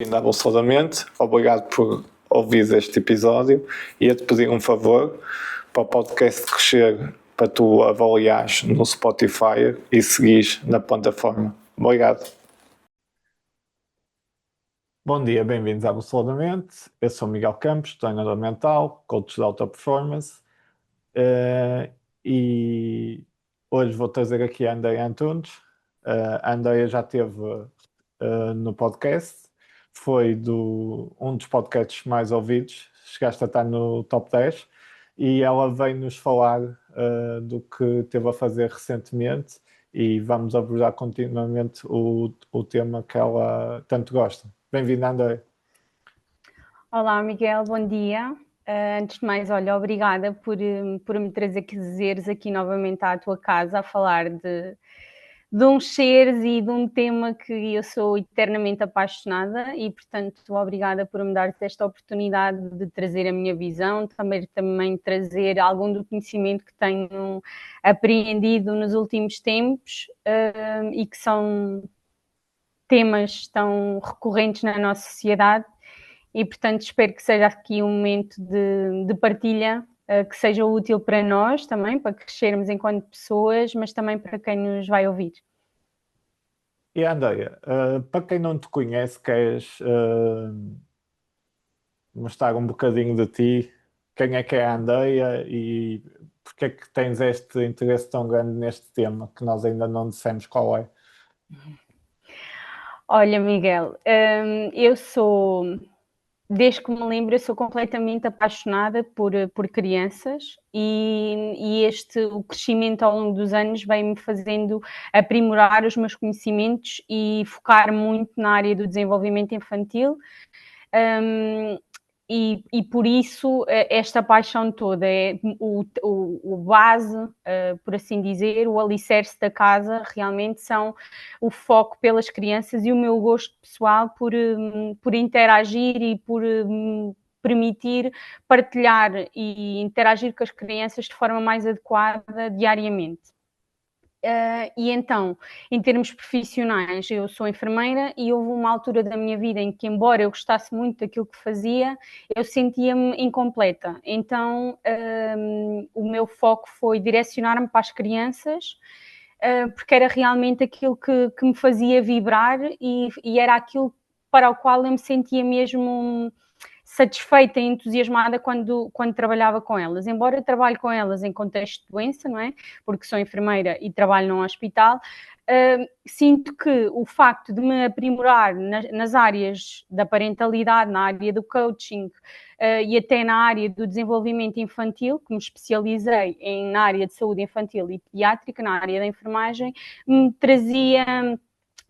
Absolutamente, obrigado por ouvir este episódio e ia-te pedir um favor para o podcast crescer, para tu avaliares no Spotify e seguires na plataforma. Obrigado. Bom dia, bem-vindos a Absolutamente. Eu sou Miguel Campos, treinador mental, coach de alta performance e hoje vou trazer aqui a Andreia Antunes. A Andreia já esteve no podcast, foi um dos podcasts mais ouvidos, chegaste a estar no top 10 e ela veio-nos falar do que teve a fazer recentemente e vamos abordar continuamente o tema que ela tanto gosta. Bem-vinda, André. Olá, Miguel, bom dia. Antes de mais, olha, obrigada por me trazeres aqui novamente à tua casa a falar de uns seres e de um tema que eu sou eternamente apaixonada e, portanto, obrigada por me dar esta oportunidade de trazer a minha visão, também trazer algum do conhecimento que tenho apreendido nos últimos tempos e que são temas tão recorrentes na nossa sociedade. E, portanto, espero que seja aqui um momento de partilha que seja útil para nós também, para crescermos enquanto pessoas, mas também para quem nos vai ouvir. E Andreia, para quem não te conhece, queres mostrar um bocadinho de ti? Quem é a Andreia e porque é que tens este interesse tão grande neste tema que nós ainda não dissemos qual é? Olha, Miguel, desde que me lembro, eu sou completamente apaixonada por crianças e o crescimento ao longo dos anos vem-me fazendo aprimorar os meus conhecimentos e focar muito na área do desenvolvimento infantil. E por isso esta paixão toda é o base, por assim dizer, o alicerce da casa, realmente são o foco pelas crianças e o meu gosto pessoal por interagir e por permitir partilhar e interagir com as crianças de forma mais adequada diariamente. E então, em termos profissionais, eu sou enfermeira e houve uma altura da minha vida em que, embora eu gostasse muito daquilo que fazia, eu sentia-me incompleta. Então, o meu foco foi direcionar-me para as crianças, porque era realmente aquilo que me fazia vibrar e era aquilo para o qual eu me sentia mesmo satisfeita e entusiasmada quando trabalhava com elas. Embora eu trabalhe com elas em contexto de doença, não é? Porque sou enfermeira e trabalho num hospital, sinto que o facto de me aprimorar nas áreas da parentalidade, na área do coaching e até na área do desenvolvimento infantil, que me especializei na área de saúde infantil e pediátrica, na área da enfermagem, me trazia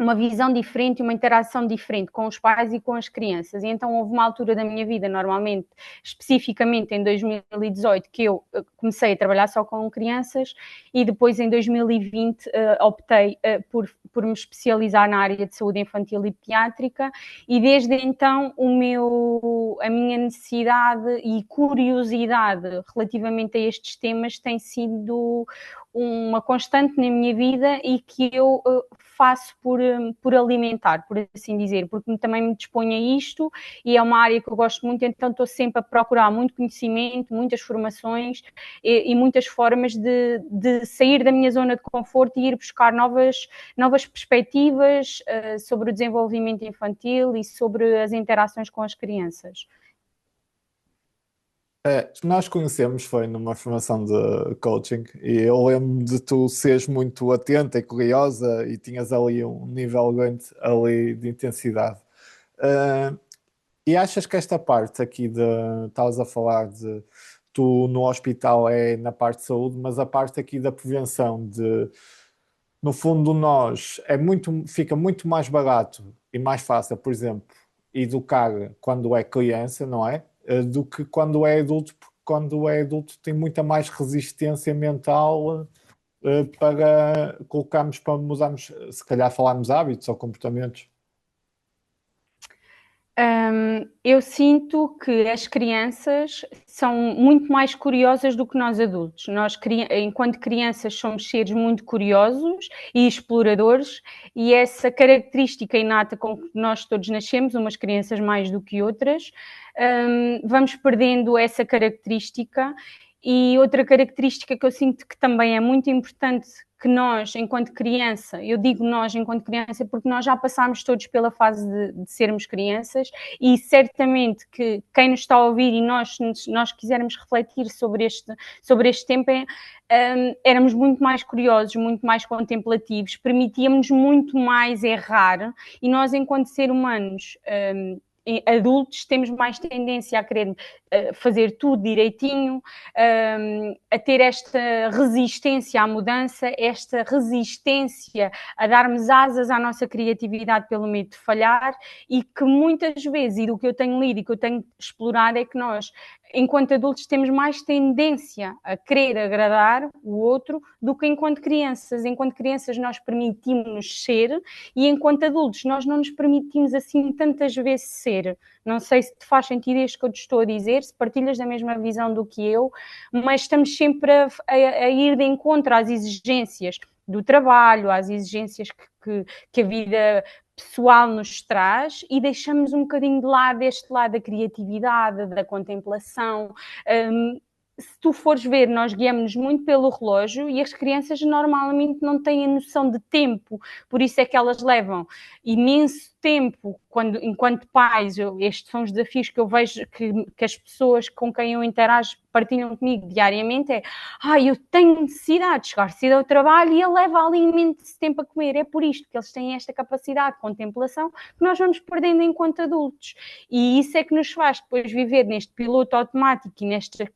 uma visão diferente, uma interação diferente com os pais e com as crianças. E então houve uma altura da minha vida, normalmente, especificamente em 2018, que eu comecei a trabalhar só com crianças e depois em 2020 optei por me especializar na área de saúde infantil e pediátrica e desde então a minha necessidade e curiosidade relativamente a estes temas tem sido uma constante na minha vida e que eu faço por alimentar, por assim dizer, porque também me disponho a isto e é uma área que eu gosto muito, então estou sempre a procurar muito conhecimento, muitas formações e muitas formas de sair da minha zona de conforto e ir buscar novas perspectivas sobre o desenvolvimento infantil e sobre as interações com as crianças. Nós conhecemos, foi numa formação de coaching e eu lembro de tu seres muito atenta e curiosa e tinhas ali um nível grande ali de intensidade. E achas que esta parte aqui estavas a falar de tu no hospital é na parte de saúde, mas a parte aqui da prevenção no fundo nós fica muito mais barato e mais fácil, por exemplo, educar quando é criança, não é? Do que quando é adulto, porque quando é adulto tem muita mais resistência mental para colocarmos, para mudarmos, se calhar falarmos hábitos ou comportamentos. Eu sinto que as crianças são muito mais curiosas do que nós adultos. Nós, enquanto crianças, somos seres muito curiosos e exploradores, e essa característica inata com que nós todos nascemos, umas crianças mais do que outras, vamos perdendo essa característica. E outra característica que eu sinto que também é muito importante que nós, enquanto criança, eu digo nós enquanto criança porque nós já passámos todos pela fase de sermos crianças, e certamente que quem nos está a ouvir e nós quisermos refletir sobre este tempo, éramos muito mais curiosos, muito mais contemplativos, permitíamos muito mais errar, e nós, enquanto seres humanos adultos, temos mais tendência a querer fazer tudo direitinho, a ter esta resistência à mudança, esta resistência a darmos asas à nossa criatividade pelo medo de falhar, e que muitas vezes, e do que eu tenho lido e que eu tenho explorado, é que nós, enquanto adultos, temos mais tendência a querer agradar o outro do que enquanto crianças. Enquanto crianças nós permitimos-nos ser, e enquanto adultos nós não nos permitimos assim tantas vezes ser. Não sei se te faz sentido isto que eu te estou a dizer, se partilhas da mesma visão do que eu, mas estamos sempre a ir de encontro às exigências do trabalho, às exigências que a vida pessoal nos traz, e deixamos um bocadinho de lado este lado da criatividade, da contemplação. Se tu fores ver, nós guiamos-nos muito pelo relógio, e as crianças normalmente não têm a noção de tempo, por isso é que elas levam imenso tempo, enquanto pais, estes são os desafios que eu vejo que as pessoas com quem eu interajo partilham comigo diariamente, eu tenho necessidade de chegar cedo ao trabalho, e ele leva ali imenso tempo a comer. É por isto que eles têm esta capacidade de contemplação que nós vamos perdendo enquanto adultos, e isso é que nos faz depois viver neste piloto automático e nesta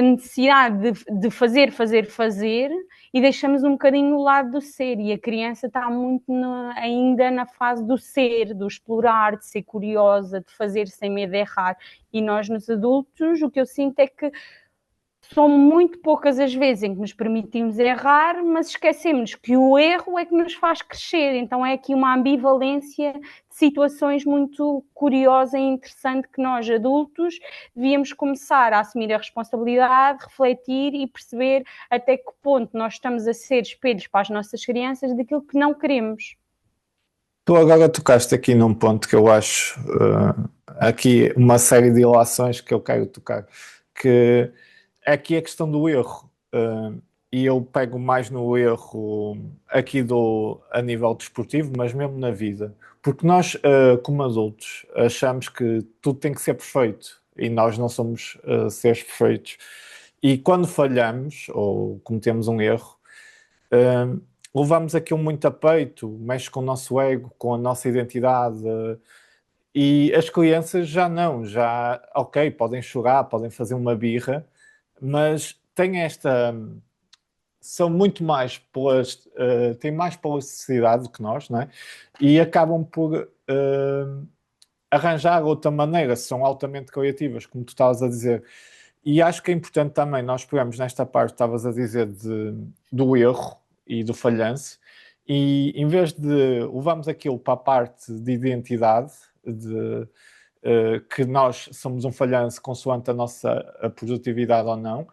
necessidade de fazer, e deixamos um bocadinho o lado do ser, e a criança está muito ainda na fase do ser, do explorar, de ser curiosa, de fazer sem medo de errar. E nós, nos adultos, o que eu sinto é que são muito poucas as vezes em que nos permitimos errar, mas esquecemos que o erro é que nos faz crescer. Então é aqui uma ambivalência de situações muito curiosa e interessante, que nós, adultos, devíamos começar a assumir a responsabilidade, refletir e perceber até que ponto nós estamos a ser espelhos para as nossas crianças daquilo que não queremos. Tu agora tocaste aqui num ponto que eu acho aqui uma série de ilações que eu quero tocar, que é aqui a questão do erro. E eu pego mais no erro aqui a nível desportivo, mas mesmo na vida. Porque nós, como adultos, achamos que tudo tem que ser perfeito, e nós não somos seres perfeitos. E quando falhamos ou cometemos um erro, levamos aquilo muito a peito, mexe com o nosso ego, com a nossa identidade. E as crianças já não, já, ok, podem chorar, podem fazer uma birra, mas têm são muito mais têm mais plasticidade do que nós, não é? E acabam por arranjar outra maneira, são altamente criativas, como tu estavas a dizer. E acho que é importante também nós pegarmos nesta parte que estavas a dizer do erro e do falhanço, e em vez de levarmos aquilo para a parte de identidade, que nós somos um falhanço consoante a nossa produtividade ou não,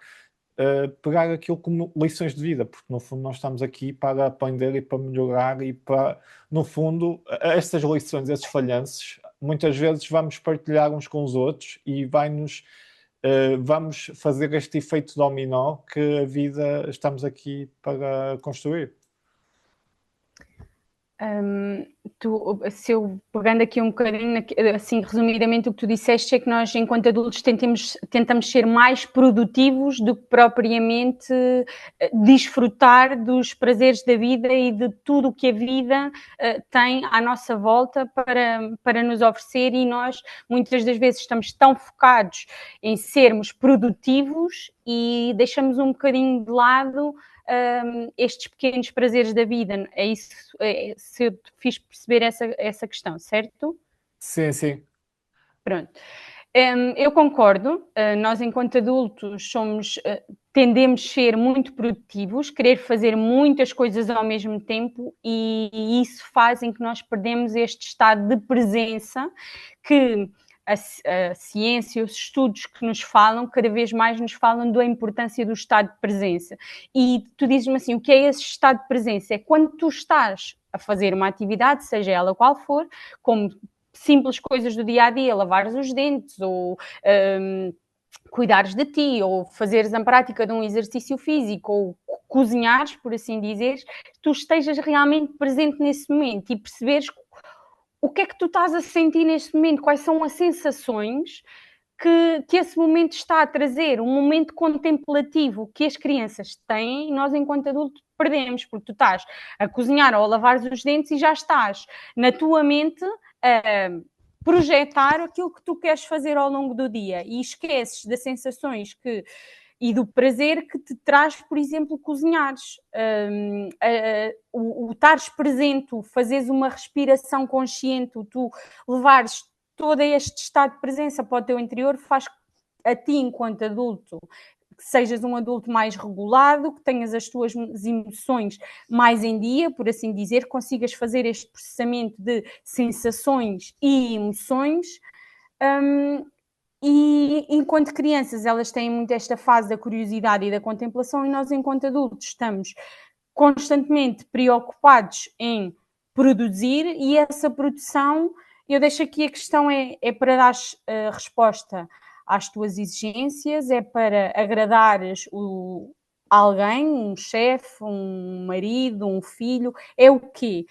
pegar aquilo como lições de vida, porque no fundo nós estamos aqui para aprender e para melhorar, e para, no fundo, estas lições, esses falhanços, muitas vezes vamos partilhar uns com os outros, e vamos fazer este efeito dominó que a vida estamos aqui para construir. Se eu pegando aqui um bocadinho, assim, resumidamente, o que tu disseste é que nós, enquanto adultos, tentamos ser mais produtivos do que propriamente desfrutar dos prazeres da vida e de tudo o que a vida tem à nossa volta para nos oferecer, e nós, muitas das vezes, estamos tão focados em sermos produtivos e deixamos um bocadinho de lado estes pequenos prazeres da vida. É isso, se eu te fiz perceber essa questão, certo? Sim, sim. Pronto. Eu concordo. Nós, enquanto adultos, tendemos a ser muito produtivos, querer fazer muitas coisas ao mesmo tempo, e isso faz com que nós perdemos este estado de presença que a ciência, os estudos que nos falam, cada vez mais nos falam da importância do estado de presença. E tu dizes-me assim, o que é esse estado de presença? É quando tu estás a fazer uma atividade, seja ela qual for, como simples coisas do dia a dia, lavares os dentes ou cuidares de ti, ou fazeres a prática de um exercício físico, ou cozinhares, por assim dizer, tu estejas realmente presente nesse momento e perceberes o que é que tu estás a sentir neste momento, quais são as sensações que esse momento está a trazer, um momento contemplativo que as crianças têm e nós, enquanto adultos, perdemos, porque tu estás a cozinhar ou a lavar os dentes e já estás na tua mente a projetar aquilo que tu queres fazer ao longo do dia e esqueces das sensações e do prazer que te traz, por exemplo, cozinhares. O estares presente, fazeres uma respiração consciente, tu levares todo este estado de presença para o teu interior, faz a ti, enquanto adulto, que sejas um adulto mais regulado, que tenhas as tuas emoções mais em dia, por assim dizer, consigas fazer este processamento de sensações e emoções. E enquanto crianças, elas têm muito esta fase da curiosidade e da contemplação, e nós, enquanto adultos, estamos constantemente preocupados em produzir, e essa produção, eu deixo aqui a questão, é para dar resposta às tuas exigências, é para agradares alguém, um chefe, um marido, um filho, é o quê?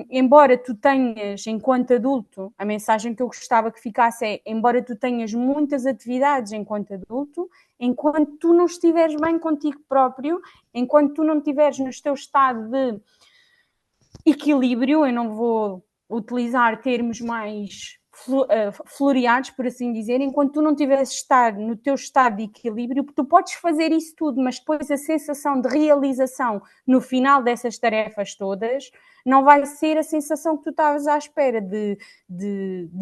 Embora tu tenhas, enquanto adulto, a mensagem que eu gostava que ficasse é, embora tu tenhas muitas atividades enquanto adulto, enquanto tu não estiveres bem contigo próprio, enquanto tu não estiveres no teu estado de equilíbrio, eu não vou utilizar termos mais floreados, por assim dizer, enquanto tu não estiveres estar no teu estado de equilíbrio, tu podes fazer isso tudo, mas depois a sensação de realização no final dessas tarefas todas não vai ser a sensação que tu estavas à espera de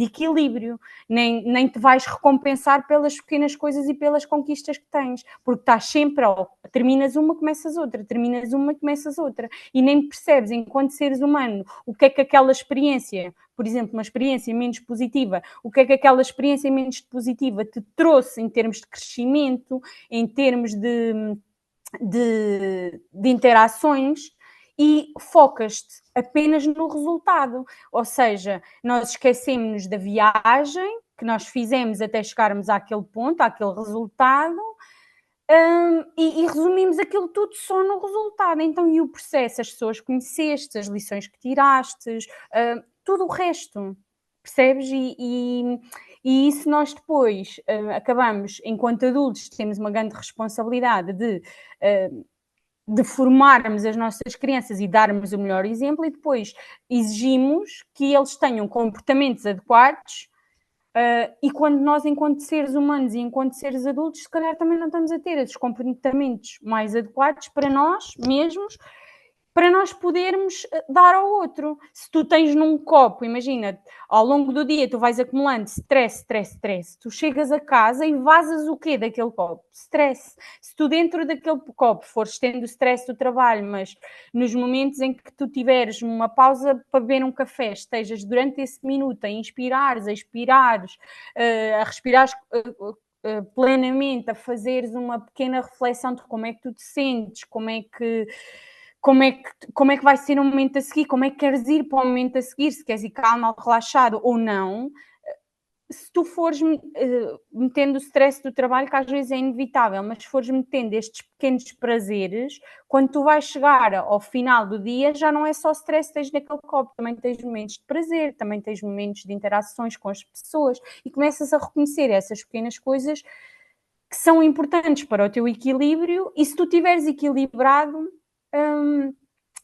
equilíbrio, nem te vais recompensar pelas pequenas coisas e pelas conquistas que tens, porque estás sempre terminas uma, começas outra, terminas uma, começas outra, e nem percebes, enquanto seres humano, o que é que aquela experiência, por exemplo, uma experiência menos positiva, o que é que aquela experiência menos positiva te trouxe em termos de crescimento, em termos de interações, e focas-te apenas no resultado. Ou seja, nós esquecemos da viagem que nós fizemos até chegarmos àquele ponto, àquele resultado, e resumimos aquilo tudo só no resultado. Então, e o processo, as pessoas que conheceste, as lições que tiraste, tudo o resto, percebes? E isso nós depois acabamos, enquanto adultos, temos uma grande responsabilidade de formarmos as nossas crianças e darmos o melhor exemplo, e depois exigimos que eles tenham comportamentos adequados, e quando nós, enquanto seres humanos e enquanto seres adultos, se calhar também não estamos a ter esses comportamentos mais adequados para nós mesmos, para nós podermos dar ao outro. Se tu tens num copo, imagina, ao longo do dia tu vais acumulando stress, tu chegas a casa e vazas o quê daquele copo? Stress. Se tu dentro daquele copo fores tendo o stress do trabalho, mas nos momentos em que tu tiveres uma pausa para beber um café, estejas durante esse minuto a inspirares, a expirares, a respirares plenamente, a fazeres uma pequena reflexão de como é que tu te sentes, como é que vai ser o momento a seguir, como é que queres ir para o momento a seguir, se queres ir calmo, relaxado ou não. Se tu fores metendo o stress do trabalho, que às vezes é inevitável, mas se fores metendo estes pequenos prazeres, quando tu vais chegar ao final do dia, já não é só stress que tens naquele copo, também tens momentos de prazer, também tens momentos de interações com as pessoas, e começas a reconhecer essas pequenas coisas que são importantes para o teu equilíbrio, e se tu estiveres equilibrado,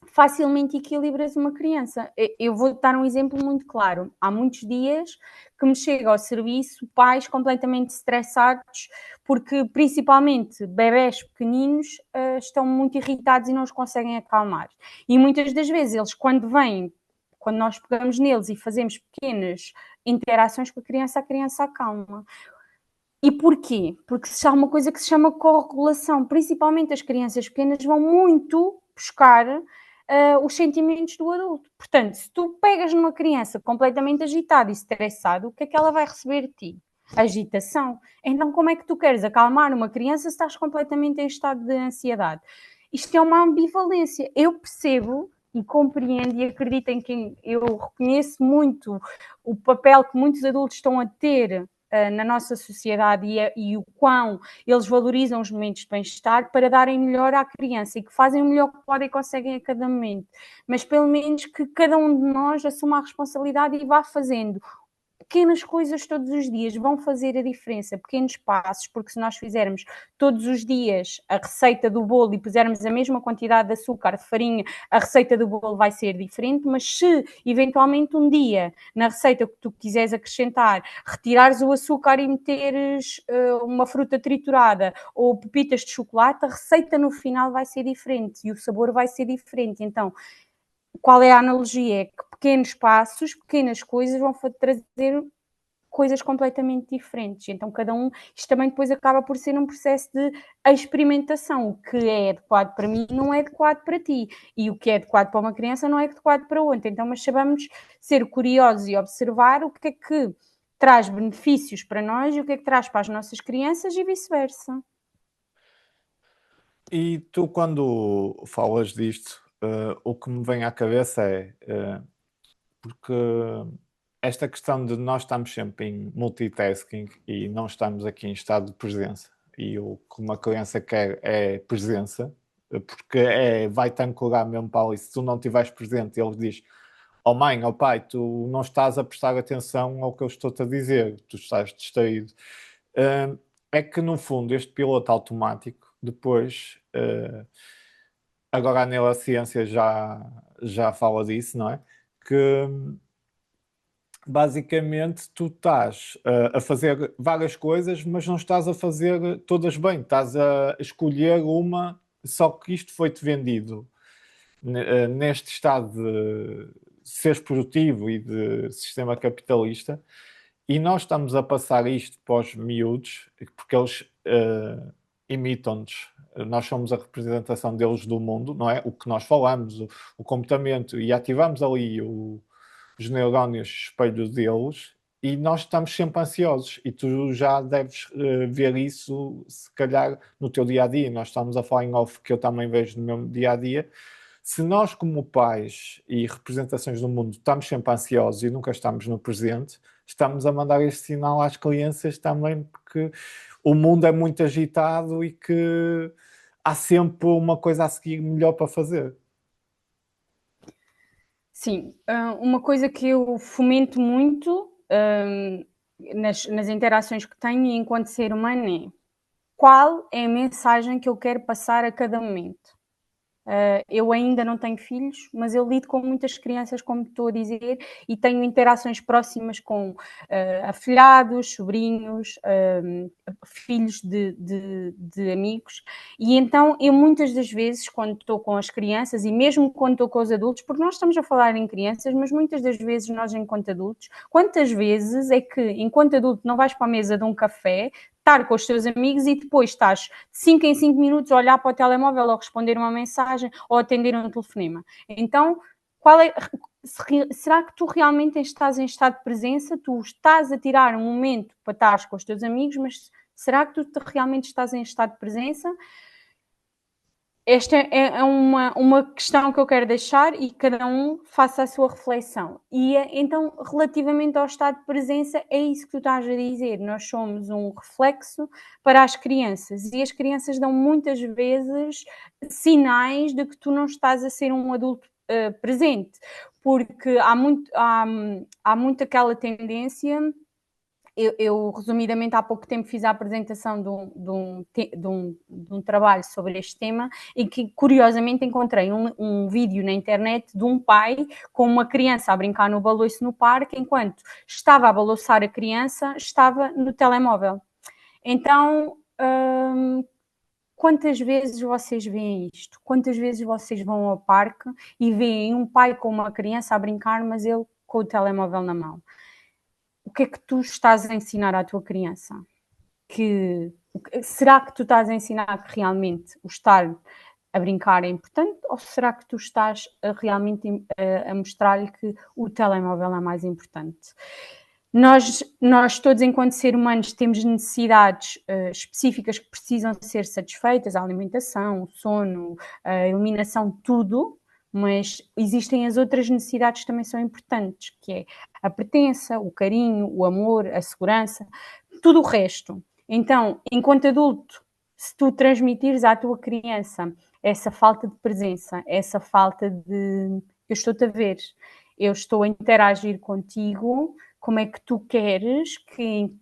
facilmente equilibras uma criança. Eu vou dar um exemplo muito claro. Há muitos dias que me chega ao serviço pais completamente estressados, porque principalmente bebés pequeninos estão muito irritados e não os conseguem acalmar. E muitas das vezes eles, quando vêm quando nós pegamos neles e fazemos pequenas interações com a criança acalma. E porquê? Porque se há uma coisa que se chama corregulação, principalmente as crianças pequenas vão muito buscar os sentimentos do adulto. Portanto, se tu pegas numa criança completamente agitada e estressada, o que é que ela vai receber de ti? Agitação. Então, como é que tu queres acalmar uma criança se estás completamente em estado de ansiedade? Isto é uma ambivalência. Eu percebo e compreendo e acredito em que eu reconheço muito o papel que muitos adultos estão a ter na nossa sociedade e o quão eles valorizam os momentos de bem-estar para darem melhor à criança e que fazem o melhor que podem e conseguem a cada momento. Mas pelo menos que cada um de nós assuma a responsabilidade e vá fazendo pequenas coisas todos os dias vão fazer a diferença, pequenos passos, porque se nós fizermos todos os dias a receita do bolo e pusermos a mesma quantidade de açúcar, de farinha, a receita do bolo vai ser diferente, mas se eventualmente um dia na receita que tu quiseres acrescentar, retirares o açúcar e meteres uma fruta triturada ou pepitas de chocolate, a receita no final vai ser diferente e o sabor vai ser diferente. Então, qual é a analogia? É que pequenos passos, pequenas coisas vão trazer coisas completamente diferentes. Então, cada um, isto também depois acaba por ser um processo de experimentação. O que é adequado para mim não é adequado para ti. E o que é adequado para uma criança não é adequado para outra. Então, mas sabemos ser curiosos e observar o que é que traz benefícios para nós e o que é que traz para as nossas crianças e vice-versa. E tu, quando falas disto, o que me vem à cabeça é porque esta questão de nós estamos sempre em multitasking e não estamos aqui em estado de presença. E o que uma criança quer é presença, porque vai-te ancorar mesmo para ali. Se tu não estiveres presente, ele diz: oh mãe, oh pai, tu não estás a prestar atenção ao que eu estou-te a dizer, tu estás distraído. É que no fundo este piloto automático, depois, agora a neurociência já fala disso, não é? Que basicamente tu estás a fazer várias coisas, mas não estás a fazer todas bem, estás a escolher uma, só que isto foi-te vendido neste estado de seres produtivo e de sistema capitalista, e nós estamos a passar isto para os miúdos, porque eles imitam-nos, nós somos a representação deles do mundo, não é? O que nós falamos, o comportamento, e ativamos ali os neurónios espelho deles, e nós estamos sempre ansiosos, e tu já deves ver isso, se calhar, no teu dia-a-dia. Nós estamos a falar em off, que eu também vejo no meu dia-a-dia. Se nós, como pais e representações do mundo, estamos sempre ansiosos e nunca estamos no presente, estamos a mandar este sinal às crianças também, porque o mundo é muito agitado e que há sempre uma coisa a seguir melhor para fazer. Sim, uma coisa que eu fomento muito, nas interações que tenho enquanto ser humano é: qual é a mensagem que eu quero passar a cada momento? Eu ainda não tenho filhos, mas eu lido com muitas crianças, como estou a dizer, e tenho interações próximas com afilhados, sobrinhos, filhos de amigos, e então eu muitas das vezes, quando estou com as crianças e mesmo quando estou com os adultos, porque nós estamos a falar em crianças, mas muitas das vezes nós, enquanto adultos, quantas vezes é que, enquanto adulto, não vais para a mesa de um café, estar com os teus amigos e depois estás de 5 em 5 minutos a olhar para o telemóvel ou responder uma mensagem ou atender um telefonema. Então, será que tu realmente estás em estado de presença? Tu estás a tirar um momento para estar com os teus amigos, mas será que tu realmente estás em estado de presença? Esta é uma questão que eu quero deixar e cada um faça a sua reflexão. E então, relativamente ao estado de presença, é isso que tu estás a dizer. Nós somos um reflexo para as crianças e as crianças dão muitas vezes sinais de que tu não estás a ser um adulto presente, porque há muito aquela tendência. Eu, resumidamente, há pouco tempo fiz a apresentação de um trabalho sobre este tema e que, curiosamente, encontrei um vídeo na internet de um pai com uma criança a brincar no baloiço no parque, enquanto estava a balouçar a criança, estava no telemóvel. Então, Quantas vezes vocês veem isto? Quantas vezes vocês vão ao parque e veem um pai com uma criança a brincar, mas ele com o telemóvel na mão? O que é que tu estás a ensinar à tua criança? Será que tu estás a ensinar que realmente o estar a brincar é importante, ou será que tu estás realmente a mostrar-lhe que o telemóvel é mais importante? Nós todos, enquanto seres humanos, temos necessidades específicas que precisam ser satisfeitas, a alimentação, o sono, a iluminação, tudo, mas existem as outras necessidades que também são importantes, que é a pertença, o carinho, o amor, a segurança, tudo o resto. Então, enquanto adulto, se tu transmitires à tua criança essa falta de presença, essa falta de eu estou-te a ver, eu estou a interagir contigo, como é que tu queres que,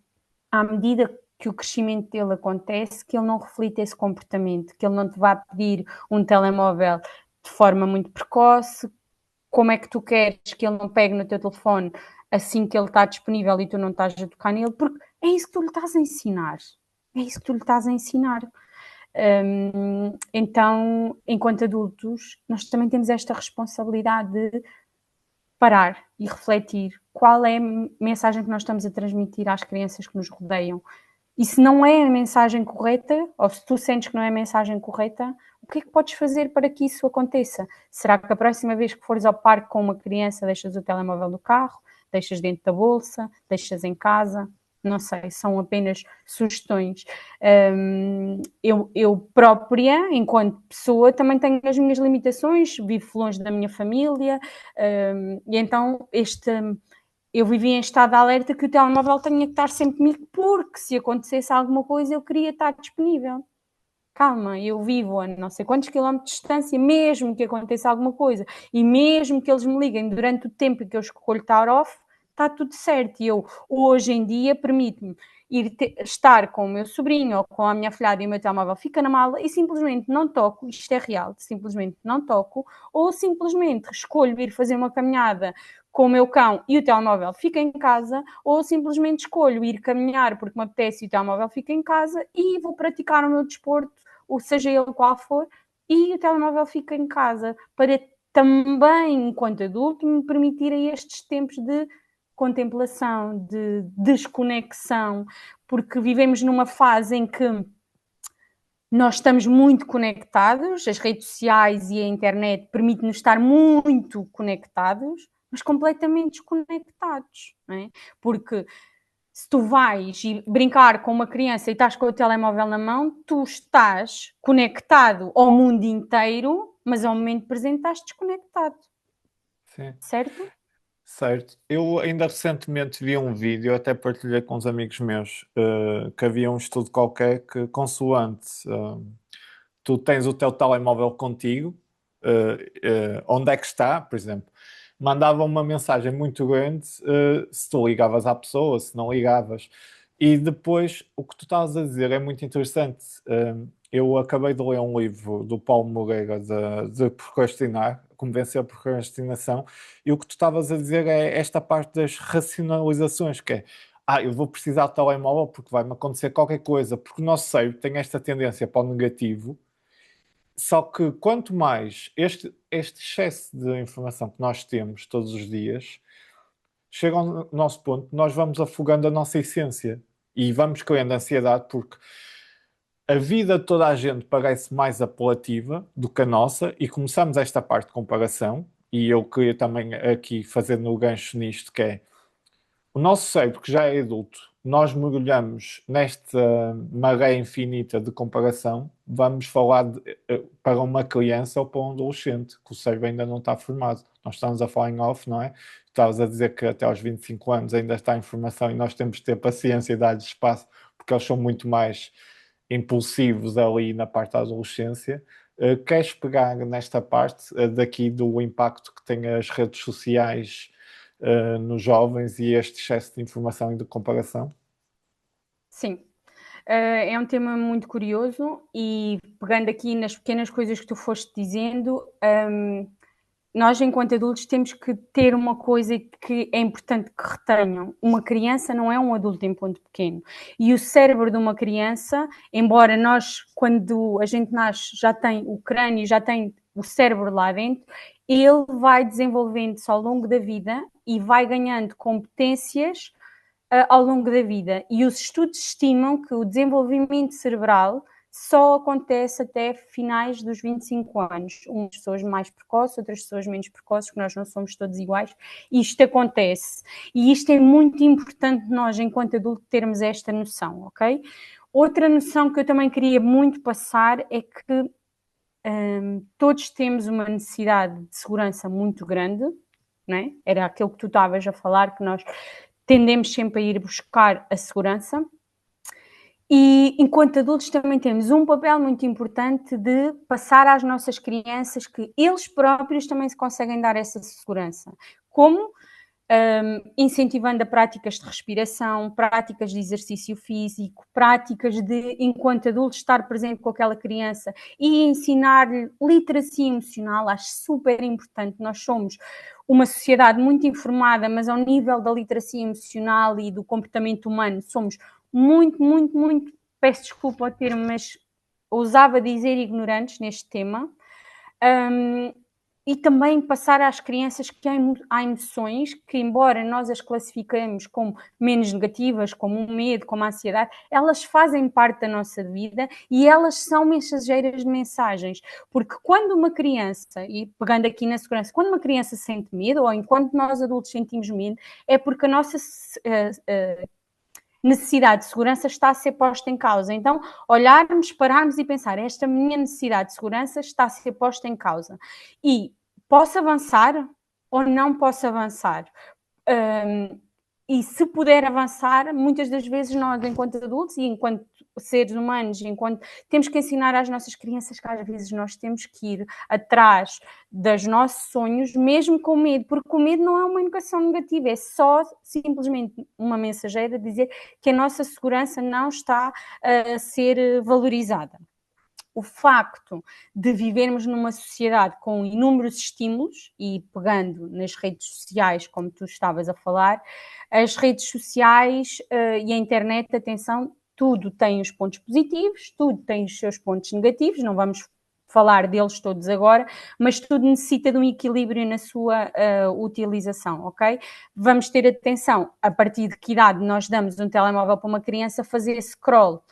à medida que o crescimento dele acontece, que ele não reflita esse comportamento, que ele não te vá pedir um telemóvel de forma muito precoce, como é que tu queres que ele não pegue no teu telefone assim que ele está disponível e tu não estás a tocar nele, porque é isso que tu lhe estás a ensinar. É isso que tu lhe estás a ensinar. Então, enquanto adultos, nós também temos esta responsabilidade de parar e refletir qual é a mensagem que nós estamos a transmitir às crianças que nos rodeiam. E se não é a mensagem correta, ou se tu sentes que não é a mensagem correta, o que é que podes fazer para que isso aconteça? Será que a próxima vez que fores ao parque com uma criança, deixas o telemóvel no carro, deixas dentro da bolsa, deixas em casa? Não sei, são apenas sugestões. Eu própria, enquanto pessoa, também tenho as minhas limitações, vivo longe da minha família, e então eu vivia em estado de alerta que o telemóvel tinha que estar sempre comigo, porque se acontecesse alguma coisa eu queria estar disponível. Calma, eu vivo a não sei quantos quilómetros de distância, mesmo que aconteça alguma coisa, e mesmo que eles me liguem durante o tempo que eu escolho estar off, está tudo certo. E eu, hoje em dia, permito-me estar com o meu sobrinho ou com a minha filhada e o meu telemóvel fica na mala e simplesmente não toco, isto é real, simplesmente não toco, ou simplesmente escolho ir fazer uma caminhada com o meu cão e o telemóvel fica em casa, ou simplesmente escolho ir caminhar porque me apetece e o telemóvel fica em casa e vou praticar o meu desporto, ou seja ele qual for, e o telemóvel fica em casa, para também, enquanto adulto, me permitirem estes tempos de contemplação, de desconexão, porque vivemos numa fase em que nós estamos muito conectados, as redes sociais e a internet permitem-nos estar muito conectados, mas completamente desconectados, não é? Porque se tu vais brincar com uma criança e estás com o telemóvel na mão, tu estás conectado ao mundo inteiro, mas ao momento presente estás desconectado, Sim. certo? Certo. Eu ainda recentemente vi um vídeo, até partilhei com uns amigos meus, que havia um estudo qualquer que, consoante tu tens o teu telemóvel contigo, onde é que está, por exemplo, mandava uma mensagem muito grande se tu ligavas à pessoa, se não ligavas. E depois, o que tu estás a dizer é muito interessante. Eu acabei de ler um livro do Paulo Moreira de procrastinar, como vencer a procrastinação, e o que tu estavas a dizer é esta parte das racionalizações, que é eu vou precisar de telemóvel porque vai-me acontecer qualquer coisa, porque o nosso cérebro tem esta tendência para o negativo, só que quanto mais este excesso de informação que nós temos todos os dias, chega ao nosso ponto, nós vamos afogando a nossa essência e vamos criando ansiedade porque a vida de toda a gente parece mais apelativa do que a nossa e começamos esta parte de comparação e eu queria também aqui fazer no gancho nisto que é o nosso cérebro, que já é adulto, nós mergulhamos nesta maré infinita de comparação, vamos falar para uma criança ou para um adolescente, que o cérebro ainda não está formado. Nós estamos a falar em off, não é? Estavas a dizer que até aos 25 anos ainda está em formação e nós temos de ter paciência e dar espaço, porque eles são muito mais impulsivos ali na parte da adolescência. Queres pegar nesta parte daqui do impacto que têm as redes sociais nos jovens e este excesso de informação e de comparação? Sim. É um tema muito curioso e pegando aqui nas pequenas coisas que tu foste dizendo, nós, enquanto adultos, temos que ter uma coisa que é importante que retenham. Uma criança não é um adulto em ponto pequeno. E o cérebro de uma criança, embora nós, quando a gente nasce, já tem o crânio, já tem o cérebro lá dentro, ele vai desenvolvendo-se ao longo da vida e vai ganhando competências ao longo da vida. E os estudos estimam que o desenvolvimento cerebral só acontece até finais dos 25 anos. Umas pessoas mais precoces, outras pessoas menos precoces, que nós não somos todos iguais. Isto acontece. E isto é muito importante nós, enquanto adultos, termos esta noção, ok? Outra noção que eu também queria muito passar é que todos temos uma necessidade de segurança muito grande, não é? Era aquilo que tu estavas a falar, que nós tendemos sempre a ir buscar a segurança. E, enquanto adultos, também temos um papel muito importante de passar às nossas crianças que eles próprios também se conseguem dar essa segurança. Como? Incentivando a práticas de respiração, práticas de exercício físico, práticas de, enquanto adultos, estar presente com aquela criança e ensinar-lhe literacia emocional. Acho super importante. Nós somos uma sociedade muito informada, mas ao nível da literacia emocional e do comportamento humano somos muito, muito, muito, peço desculpa ao termo, mas ousava dizer ignorantes neste tema. E também passar às crianças que há emoções que, embora nós as classifiquemos como menos negativas, como o medo, como a ansiedade, elas fazem parte da nossa vida e elas são mensageiras de mensagens. Porque quando uma criança, e pegando aqui na segurança, quando uma criança sente medo, ou enquanto nós adultos sentimos medo, é porque a nossa necessidade de segurança está a ser posta em causa. Então, olharmos, pararmos e pensar, esta minha necessidade de segurança está a ser posta em causa. E posso avançar ou não posso avançar? E se puder avançar, muitas das vezes nós, enquanto adultos e enquanto seres humanos, temos que ensinar às nossas crianças que às vezes nós temos que ir atrás dos nossos sonhos, mesmo com medo, porque o medo não é uma educação negativa, é só simplesmente uma mensageira dizer que a nossa segurança não está a ser valorizada. O facto de vivermos numa sociedade com inúmeros estímulos, e pegando nas redes sociais, como tu estavas a falar, as redes sociais e a internet, atenção, tudo tem os pontos positivos, tudo tem os seus pontos negativos, não vamos falar deles todos agora, mas tudo necessita de um equilíbrio na sua utilização, ok? Vamos ter atenção, a partir de que idade nós damos um telemóvel para uma criança fazer scroll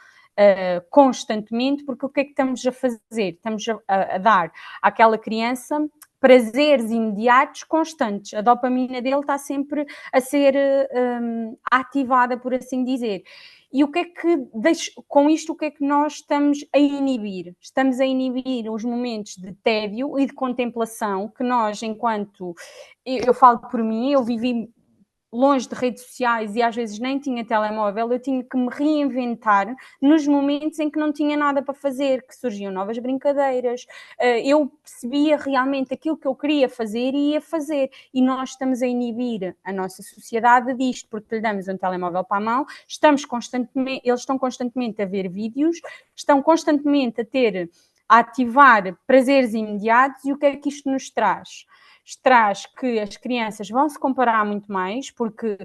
constantemente, porque o que é que estamos a fazer? Estamos a dar àquela criança prazeres imediatos constantes. A dopamina dele está sempre a ser ativada, por assim dizer. E o que é que, com isto, o que é que nós estamos a inibir? Estamos a inibir os momentos de tédio e de contemplação que nós, enquanto... Eu falo por mim, eu vivi longe de redes sociais e às vezes nem tinha telemóvel, eu tinha que me reinventar nos momentos em que não tinha nada para fazer, que surgiam novas brincadeiras, eu percebia realmente aquilo que eu queria fazer e ia fazer, e nós estamos a inibir a nossa sociedade disto, porque lhe damos um telemóvel para a mão, eles estão constantemente a ver vídeos, estão constantemente a ativar prazeres imediatos, e o que é que isto nos traz? Traz que as crianças vão se comparar muito mais, porque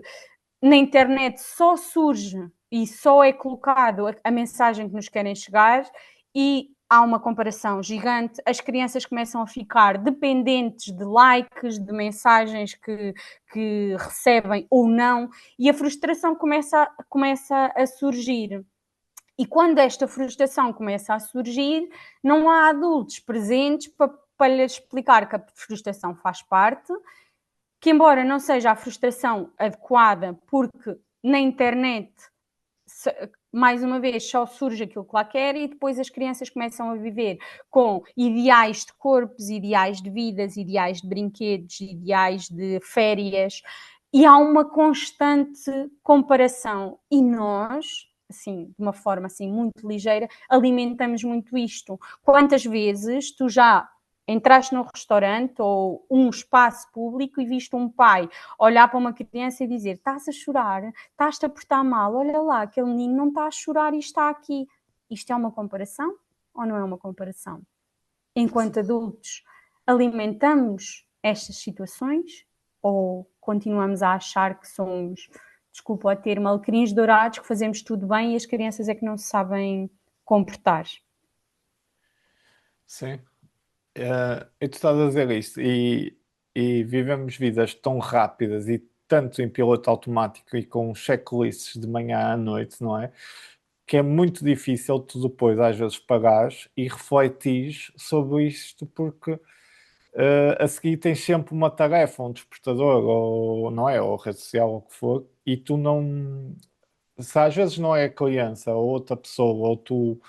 na internet só surge e só é colocado a mensagem que nos querem chegar e há uma comparação gigante. As crianças começam a ficar dependentes de likes, de mensagens que recebem ou não, e a frustração começa a surgir. E quando esta frustração começa a surgir, não há adultos presentes para lhe explicar que a frustração faz parte, que embora não seja a frustração adequada, porque na internet, mais uma vez, só surge aquilo que lá quer, e depois as crianças começam a viver com ideais de corpos, ideais de vidas, ideais de brinquedos, ideais de férias, e há uma constante comparação. E nós, assim, de uma forma assim muito ligeira, alimentamos muito isto. Quantas vezes tu já entraste num restaurante ou um espaço público e viste um pai olhar para uma criança e dizer: estás a chorar, estás-te a portar mal, olha lá, aquele menino não está a chorar e está aqui. Isto é uma comparação ou não é uma comparação? Enquanto adultos, alimentamos estas situações? Ou continuamos a achar que somos, desculpa o termo, alecrim dourados, que fazemos tudo bem e as crianças é que não se sabem comportar? Sim. E tu estás a dizer isto, e vivemos vidas tão rápidas e tanto em piloto automático e com checklists de manhã à noite, não é? Que é muito difícil tu depois, às vezes, pagares e refletires sobre isto, porque a seguir tens sempre uma tarefa, um despertador, ou não é, ou rede social, ou o que for, e tu não. Se às vezes não é a criança ou outra pessoa, ou tu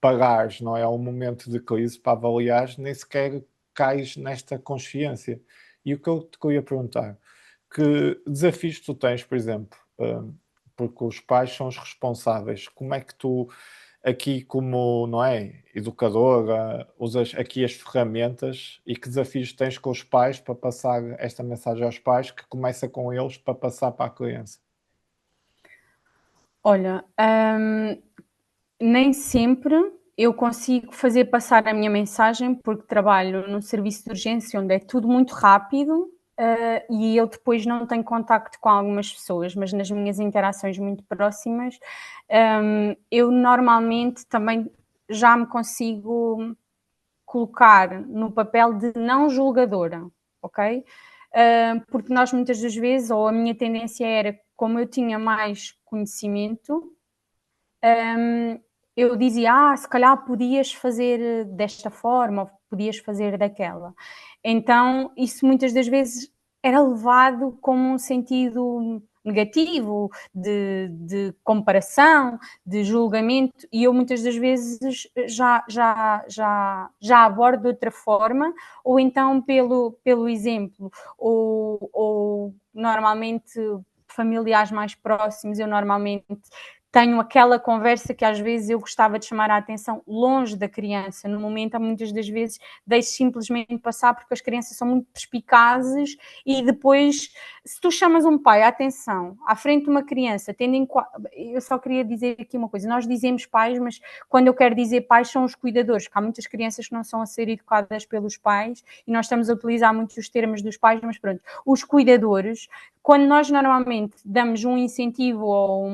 pagares, não é? Ao momento de crise para avaliares, nem sequer cais nesta consciência. E o que eu te queria perguntar, que desafios tu tens, por exemplo, porque os pais são os responsáveis, como é que tu, aqui como, não é, educadora, usas aqui as ferramentas e que desafios tens com os pais para passar esta mensagem aos pais, que começa com eles para passar para a criança? Olha, nem sempre eu consigo fazer passar a minha mensagem, porque trabalho num serviço de urgência onde é tudo muito rápido, e eu depois não tenho contacto com algumas pessoas, mas nas minhas interações muito próximas, eu normalmente também já me consigo colocar no papel de não julgadora, ok? Porque nós muitas das vezes, ou a minha tendência era, como eu tinha mais conhecimento, eu dizia, se calhar podias fazer desta forma, ou podias fazer daquela. Então, isso muitas das vezes era levado como um sentido negativo, de comparação, de julgamento, e eu muitas das vezes já abordo de outra forma, ou então pelo exemplo, ou normalmente familiares mais próximos, eu normalmente tenho aquela conversa que às vezes eu gostava de chamar a atenção longe da criança. No momento, muitas das vezes, deixo simplesmente passar porque as crianças são muito perspicazes e depois, se tu chamas um pai a atenção à frente de uma criança, tendo em conta... Eu só queria dizer aqui uma coisa. Nós dizemos pais, mas quando eu quero dizer pais são os cuidadores, porque há muitas crianças que não são a ser educadas pelos pais e nós estamos a utilizar muitos os termos dos pais, mas pronto. Os cuidadores, quando nós normalmente damos um incentivo ou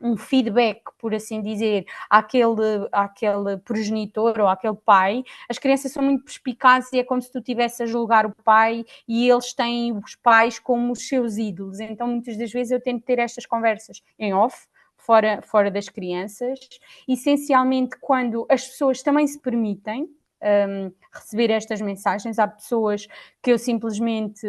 um feedback, por assim dizer, àquele progenitor ou àquele pai, as crianças são muito perspicazes e é como se tu estivesse a julgar o pai e eles têm os pais como os seus ídolos. Então, muitas das vezes eu tento ter estas conversas em off, fora das crianças, essencialmente quando as pessoas também se permitem receber estas mensagens. Há pessoas que eu simplesmente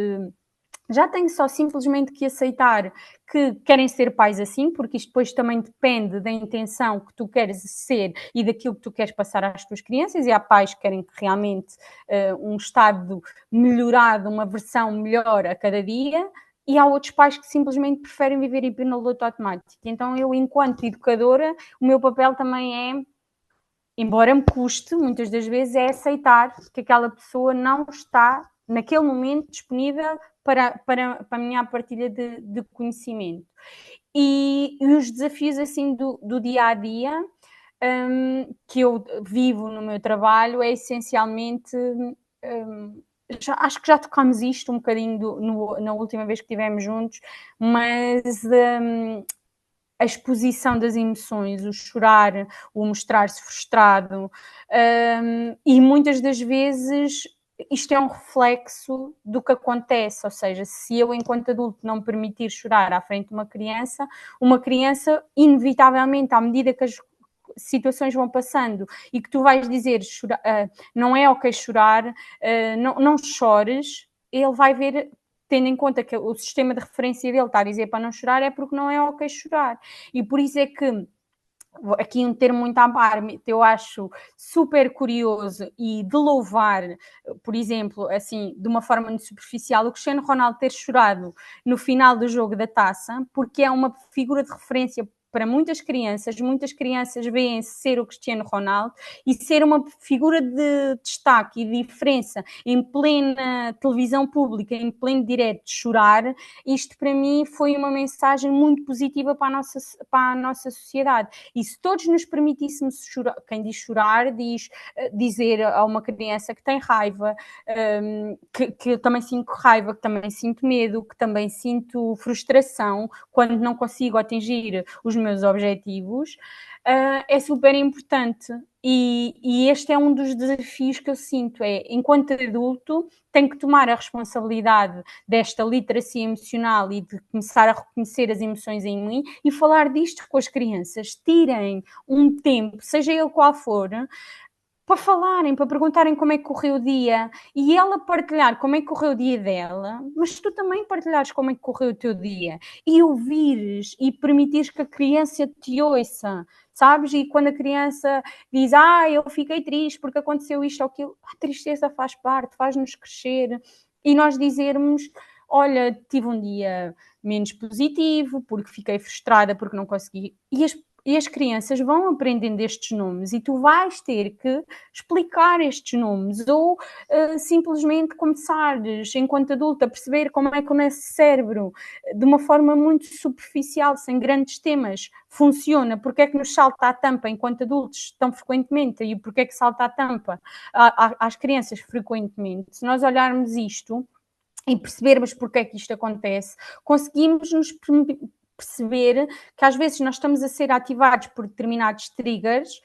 já tenho só simplesmente que aceitar que querem ser pais assim, porque isto depois também depende da intenção que tu queres ser e daquilo que tu queres passar às tuas crianças, e há pais que querem realmente um estado melhorado, uma versão melhor a cada dia, e há outros pais que simplesmente preferem viver em piloto automático. Então eu, enquanto educadora, o meu papel também é, embora me custe, muitas das vezes, é aceitar que aquela pessoa não está, naquele momento, disponível para a minha partilha de conhecimento. E os desafios, assim, do dia a dia, que eu vivo no meu trabalho, é essencialmente... acho que já tocámos isto um bocadinho na última vez que estivemos juntos, mas a exposição das emoções, o chorar, o mostrar-se frustrado, e muitas das vezes isto é um reflexo do que acontece, ou seja, se eu enquanto adulto não permitir chorar à frente de uma criança inevitavelmente, à medida que as situações vão passando e que tu vais dizer não é ok chorar, não chores, ele vai ver, tendo em conta que o sistema de referência dele está a dizer para não chorar, é porque não é ok chorar. E por isso é que, aqui um termo muito à parte, eu acho super curioso e de louvar, por exemplo, assim, de uma forma muito superficial, o Cristiano Ronaldo ter chorado no final do jogo da Taça, porque é uma figura de referência para muitas crianças veem-se ser o Cristiano Ronaldo e ser uma figura de destaque e diferença em plena televisão pública, em pleno direto, chorar. Isto para mim foi uma mensagem muito positiva para a nossa sociedade. E se todos nos permitíssemos chorar, quem diz chorar, dizer a uma criança que tem raiva, que eu também sinto raiva, que também sinto medo, que também sinto frustração quando não consigo atingir os meus objetivos, é super importante. E este é um dos desafios que eu sinto, enquanto adulto, tenho que tomar a responsabilidade desta literacia emocional e de começar a reconhecer as emoções em mim e falar disto com as crianças. Tirem um tempo, seja ele qual for, para falarem, para perguntarem como é que correu o dia e ela partilhar como é que correu o dia dela, mas tu também partilhares como é que correu o teu dia e ouvires e permitires que a criança te ouça, sabes? E quando a criança diz, eu fiquei triste porque aconteceu isto ou aquilo, a tristeza faz parte, faz-nos crescer e nós dizermos, olha, tive um dia menos positivo porque fiquei frustrada porque não consegui, e as crianças vão aprendendo estes nomes e tu vais ter que explicar estes nomes ou simplesmente começares, enquanto adulta, a perceber como é que o nosso cérebro, de uma forma muito superficial, sem grandes temas, funciona, porque é que nos salta a tampa enquanto adultos tão frequentemente e porque é que salta a tampa às crianças frequentemente. Se nós olharmos isto e percebermos porque é que isto acontece, conseguimos nos perceber que às vezes nós estamos a ser ativados por determinados triggers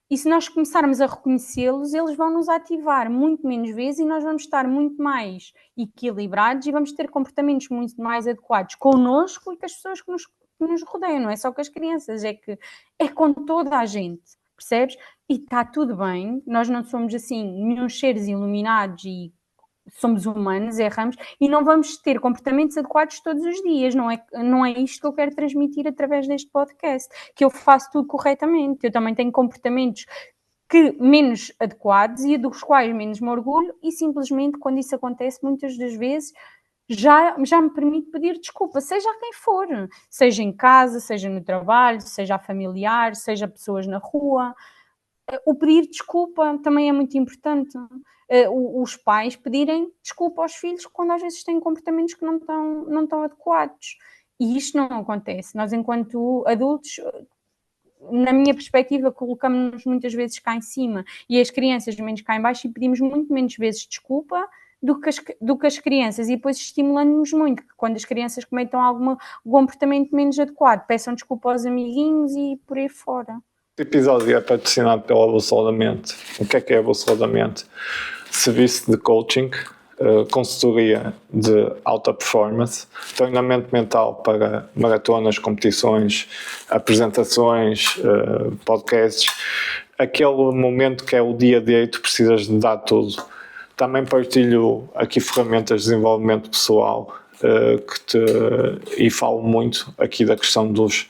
e se nós começarmos a reconhecê-los, eles vão nos ativar muito menos vezes e nós vamos estar muito mais equilibrados e vamos ter comportamentos muito mais adequados connosco e com as pessoas que nos rodeiam, não é só com as crianças, é com toda a gente, percebes? E está tudo bem, nós não somos assim nenhum seres iluminados e somos humanos, erramos e não vamos ter comportamentos adequados todos os dias, não é isto que eu quero transmitir através deste podcast, que eu faço tudo corretamente, eu também tenho comportamentos menos adequados e dos quais menos me orgulho e simplesmente quando isso acontece muitas das vezes já me permite pedir desculpa, seja a quem for, seja em casa, seja no trabalho, seja a familiar, seja a pessoas na rua. O pedir desculpa também é muito importante. Os pais pedirem desculpa aos filhos quando às vezes têm comportamentos que não estão adequados. E isto não acontece. Nós, enquanto adultos, na minha perspectiva, colocamos-nos muitas vezes cá em cima e as crianças menos cá em baixo e pedimos muito menos vezes desculpa do que as crianças e depois estimulamos muito que quando as crianças cometam algum comportamento menos adequado, peçam desculpa aos amiguinhos e por aí fora. Este episódio é patrocinado pela Bússola da Mente. O que é a Bússola da Mente? Serviço de coaching, consultoria de alta performance, treinamento mental para maratonas, competições, apresentações, podcasts. Aquele momento que é o dia a dia e tu precisas de dar tudo. Também partilho aqui ferramentas de desenvolvimento pessoal e falo muito aqui da questão dos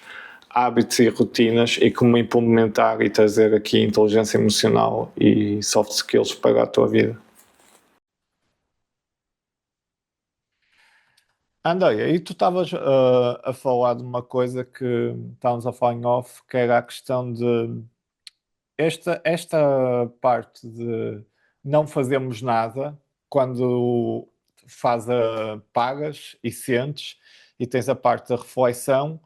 hábitos e rotinas e como implementar e trazer aqui inteligência emocional e soft skills para a tua vida. André, e tu estavas a falar de uma coisa que estávamos a falar em off, que era a questão de esta parte de não fazermos nada quando paras e sentes e tens a parte da reflexão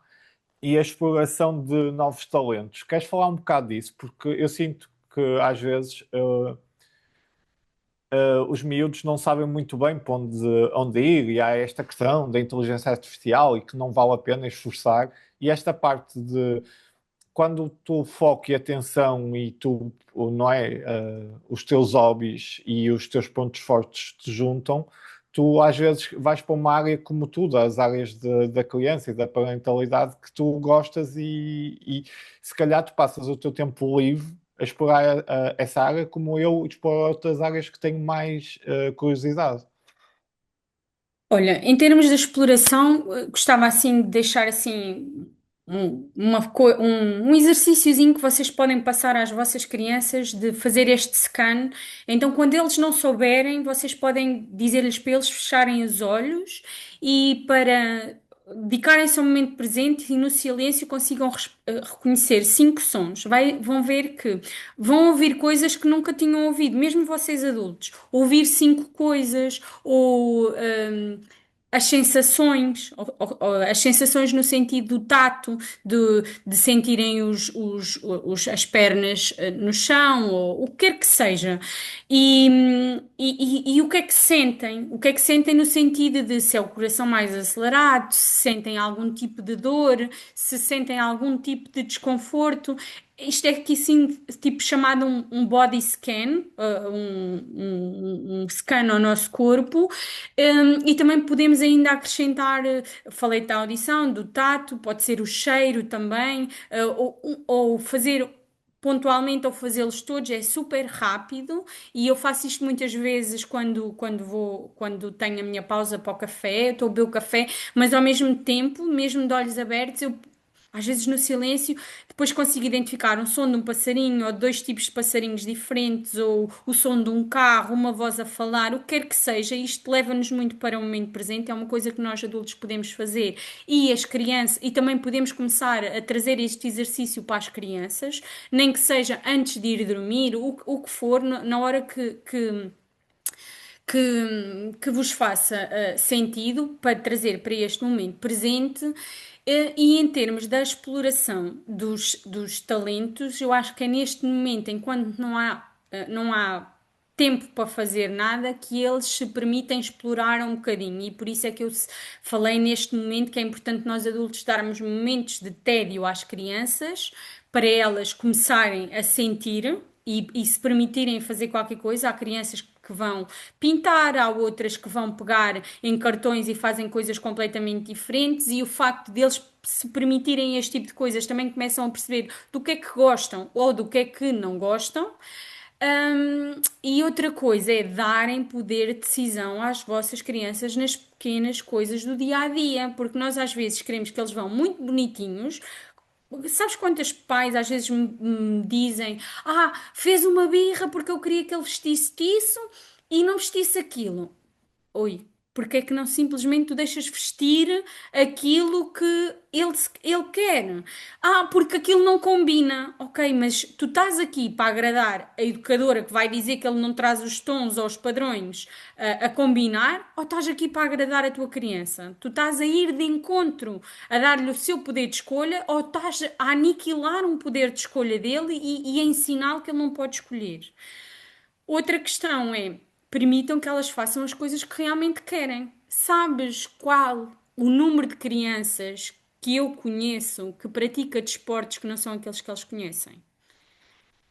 e a exploração de novos talentos. Queres falar um bocado disso? Porque eu sinto que às vezes os miúdos não sabem muito bem para onde ir e há esta questão da inteligência artificial e que não vale a pena esforçar. E esta parte de quando tu foco e atenção e tu, não é, os teus hobbies e os teus pontos fortes te juntam, tu às vezes vais para uma área como tu, das áreas da criança e da parentalidade que tu gostas e se calhar tu passas o teu tempo livre a explorar essa área como eu exploro outras áreas que tenho mais curiosidade. Olha, em termos de exploração, gostava assim de deixar assim um exercíciozinho que vocês podem passar às vossas crianças de fazer este scan. Então, quando eles não souberem, vocês podem dizer-lhes para eles fecharem os olhos e para dedicarem-se ao momento presente e no silêncio consigam reconhecer 5 sons, vão ver que vão ouvir coisas que nunca tinham ouvido, mesmo vocês adultos. Ouvir 5 coisas ou as sensações, as sensações no sentido do tato, de sentirem as pernas no chão, ou o que quer que seja. E o que é que sentem? O que é que sentem no sentido de se é o coração mais acelerado, se sentem algum tipo de dor, se sentem algum tipo de desconforto. Isto é aqui sim, tipo chamado um body scan, um scan ao nosso corpo. E também podemos ainda acrescentar, falei da audição, do tato, pode ser o cheiro também, ou fazer pontualmente ou fazê-los todos é super rápido e eu faço isto muitas vezes quando tenho a minha pausa para o café, estou a beber o café, mas ao mesmo tempo, mesmo de olhos abertos, eu às vezes no silêncio, depois consigo identificar um som de um passarinho ou 2 tipos de passarinhos diferentes, ou o som de um carro, uma voz a falar, o que quer que seja. Isto leva-nos muito para o momento presente, é uma coisa que nós adultos podemos fazer e as crianças, e também podemos começar a trazer este exercício para as crianças, nem que seja antes de ir dormir, o que for, na hora que vos faça sentido para trazer para este momento presente. E em termos da exploração dos talentos, eu acho que é neste momento, enquanto não há tempo para fazer nada, que eles se permitem explorar um bocadinho. E por isso é que eu falei neste momento que é importante nós adultos darmos momentos de tédio às crianças, para elas começarem a sentir e se permitirem fazer qualquer coisa. Há crianças que vão pintar, há outras que vão pegar em cartões e fazem coisas completamente diferentes, e o facto deles se permitirem este tipo de coisas também começam a perceber do que é que gostam ou do que é que não gostam. E outra coisa é darem poder de decisão às vossas crianças nas pequenas coisas do dia a dia, porque nós às vezes queremos que eles vão muito bonitinhos. Sabes quantos pais às vezes me dizem: Ah, fez uma birra porque eu queria que ele vestisse isso e não vestisse aquilo. Oi, porque é que não simplesmente tu deixas vestir aquilo que ele quer? Ah, porque aquilo não combina. Ok, mas tu estás aqui para agradar a educadora que vai dizer que ele não traz os tons ou os padrões a combinar, ou estás aqui para agradar a tua criança? Tu estás a ir de encontro a dar-lhe o seu poder de escolha, ou estás a aniquilar um poder de escolha dele e a ensiná-lo que ele não pode escolher? Outra questão é: permitam que elas façam as coisas que realmente querem. Sabes qual o número de crianças que eu conheço que pratica desportos que não são aqueles que eles conhecem?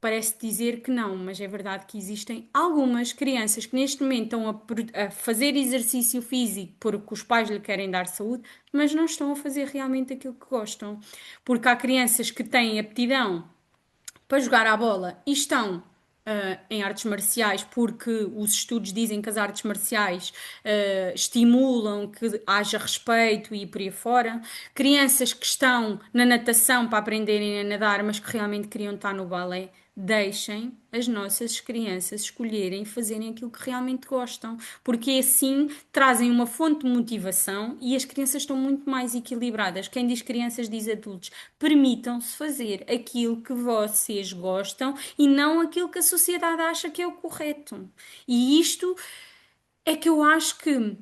Parece dizer que não, mas é verdade que existem algumas crianças que neste momento estão a fazer exercício físico porque os pais lhe querem dar saúde, mas não estão a fazer realmente aquilo que gostam. Porque há crianças que têm aptidão para jogar à bola e estão em artes marciais, porque os estudos dizem que as artes marciais estimulam que haja respeito e por aí fora. Crianças que estão na natação para aprenderem a nadar, mas que realmente queriam estar no balé. Deixem as nossas crianças escolherem e fazerem aquilo que realmente gostam, porque assim trazem uma fonte de motivação e as crianças estão muito mais equilibradas. Quem diz crianças diz adultos. Permitam-se fazer aquilo que vocês gostam e não aquilo que a sociedade acha que é o correto. E isto é que eu acho que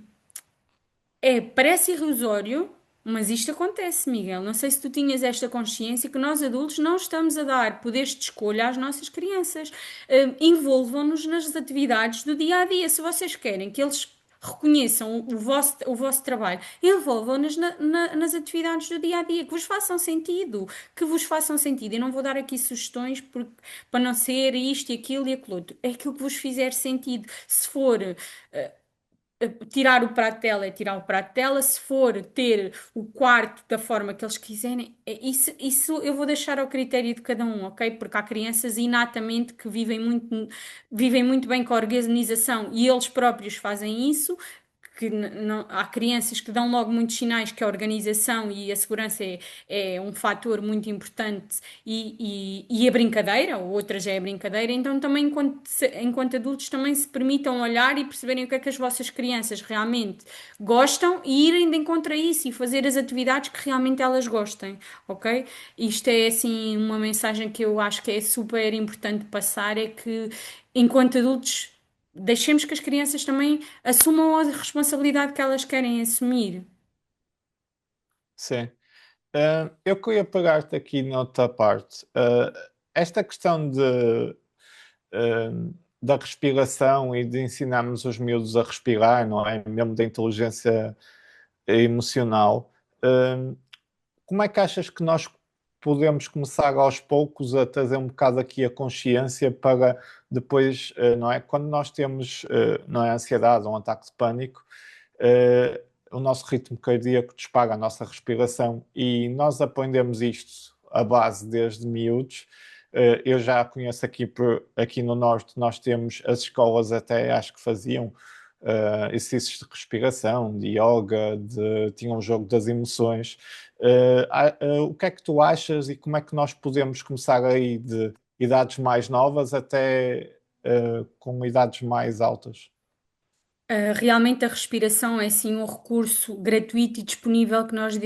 parece irrisório, mas isto acontece, Miguel. Não sei se tu tinhas esta consciência que nós adultos não estamos a dar poderes de escolha às nossas crianças. Envolvam-nos nas atividades do dia a dia. Se vocês querem que eles reconheçam o vosso trabalho, envolvam-nos nas atividades do dia a dia, que vos façam sentido, que vos façam sentido. Eu não vou dar aqui sugestões para não ser isto e aquilo e aquilo outro. É aquilo que vos fizer sentido. Se for tirar o prato dela é tirar o prato dela, se for ter o quarto da forma que eles quiserem, isso eu vou deixar ao critério de cada um, ok? Porque há crianças inatamente que vivem muito bem com a organização e eles próprios fazem isso, há crianças que dão logo muitos sinais que a organização e a segurança é um fator muito importante e a brincadeira, ou outras é a brincadeira, então também enquanto adultos também se permitam olhar e perceberem o que é que as vossas crianças realmente gostam e irem de encontro a isso e fazer as atividades que realmente elas gostem, ok? Isto é assim uma mensagem que eu acho que é super importante passar, é que enquanto adultos deixemos que as crianças também assumam a responsabilidade que elas querem assumir. Sim. Eu queria pegar-te aqui noutra parte. Esta questão uh, da respiração e de ensinarmos os miúdos a respirar, não é? Mesmo da inteligência emocional. Uh, Como é que achas que nós podemos começar aos poucos a trazer um bocado aqui a consciência para depois, não é? Quando nós temos, não é, ansiedade ou um ataque de pânico, eh, o nosso ritmo cardíaco dispara a nossa respiração e nós aprendemos isto à base desde miúdos. Eu já conheço aqui no Norte, nós temos as escolas até acho que faziam exercícios de respiração, de yoga, tinha um jogo das emoções. O que é que tu achas e como é que nós podemos começar aí de idades mais novas até com idades mais altas? Realmente a respiração é sim um recurso gratuito e disponível que nós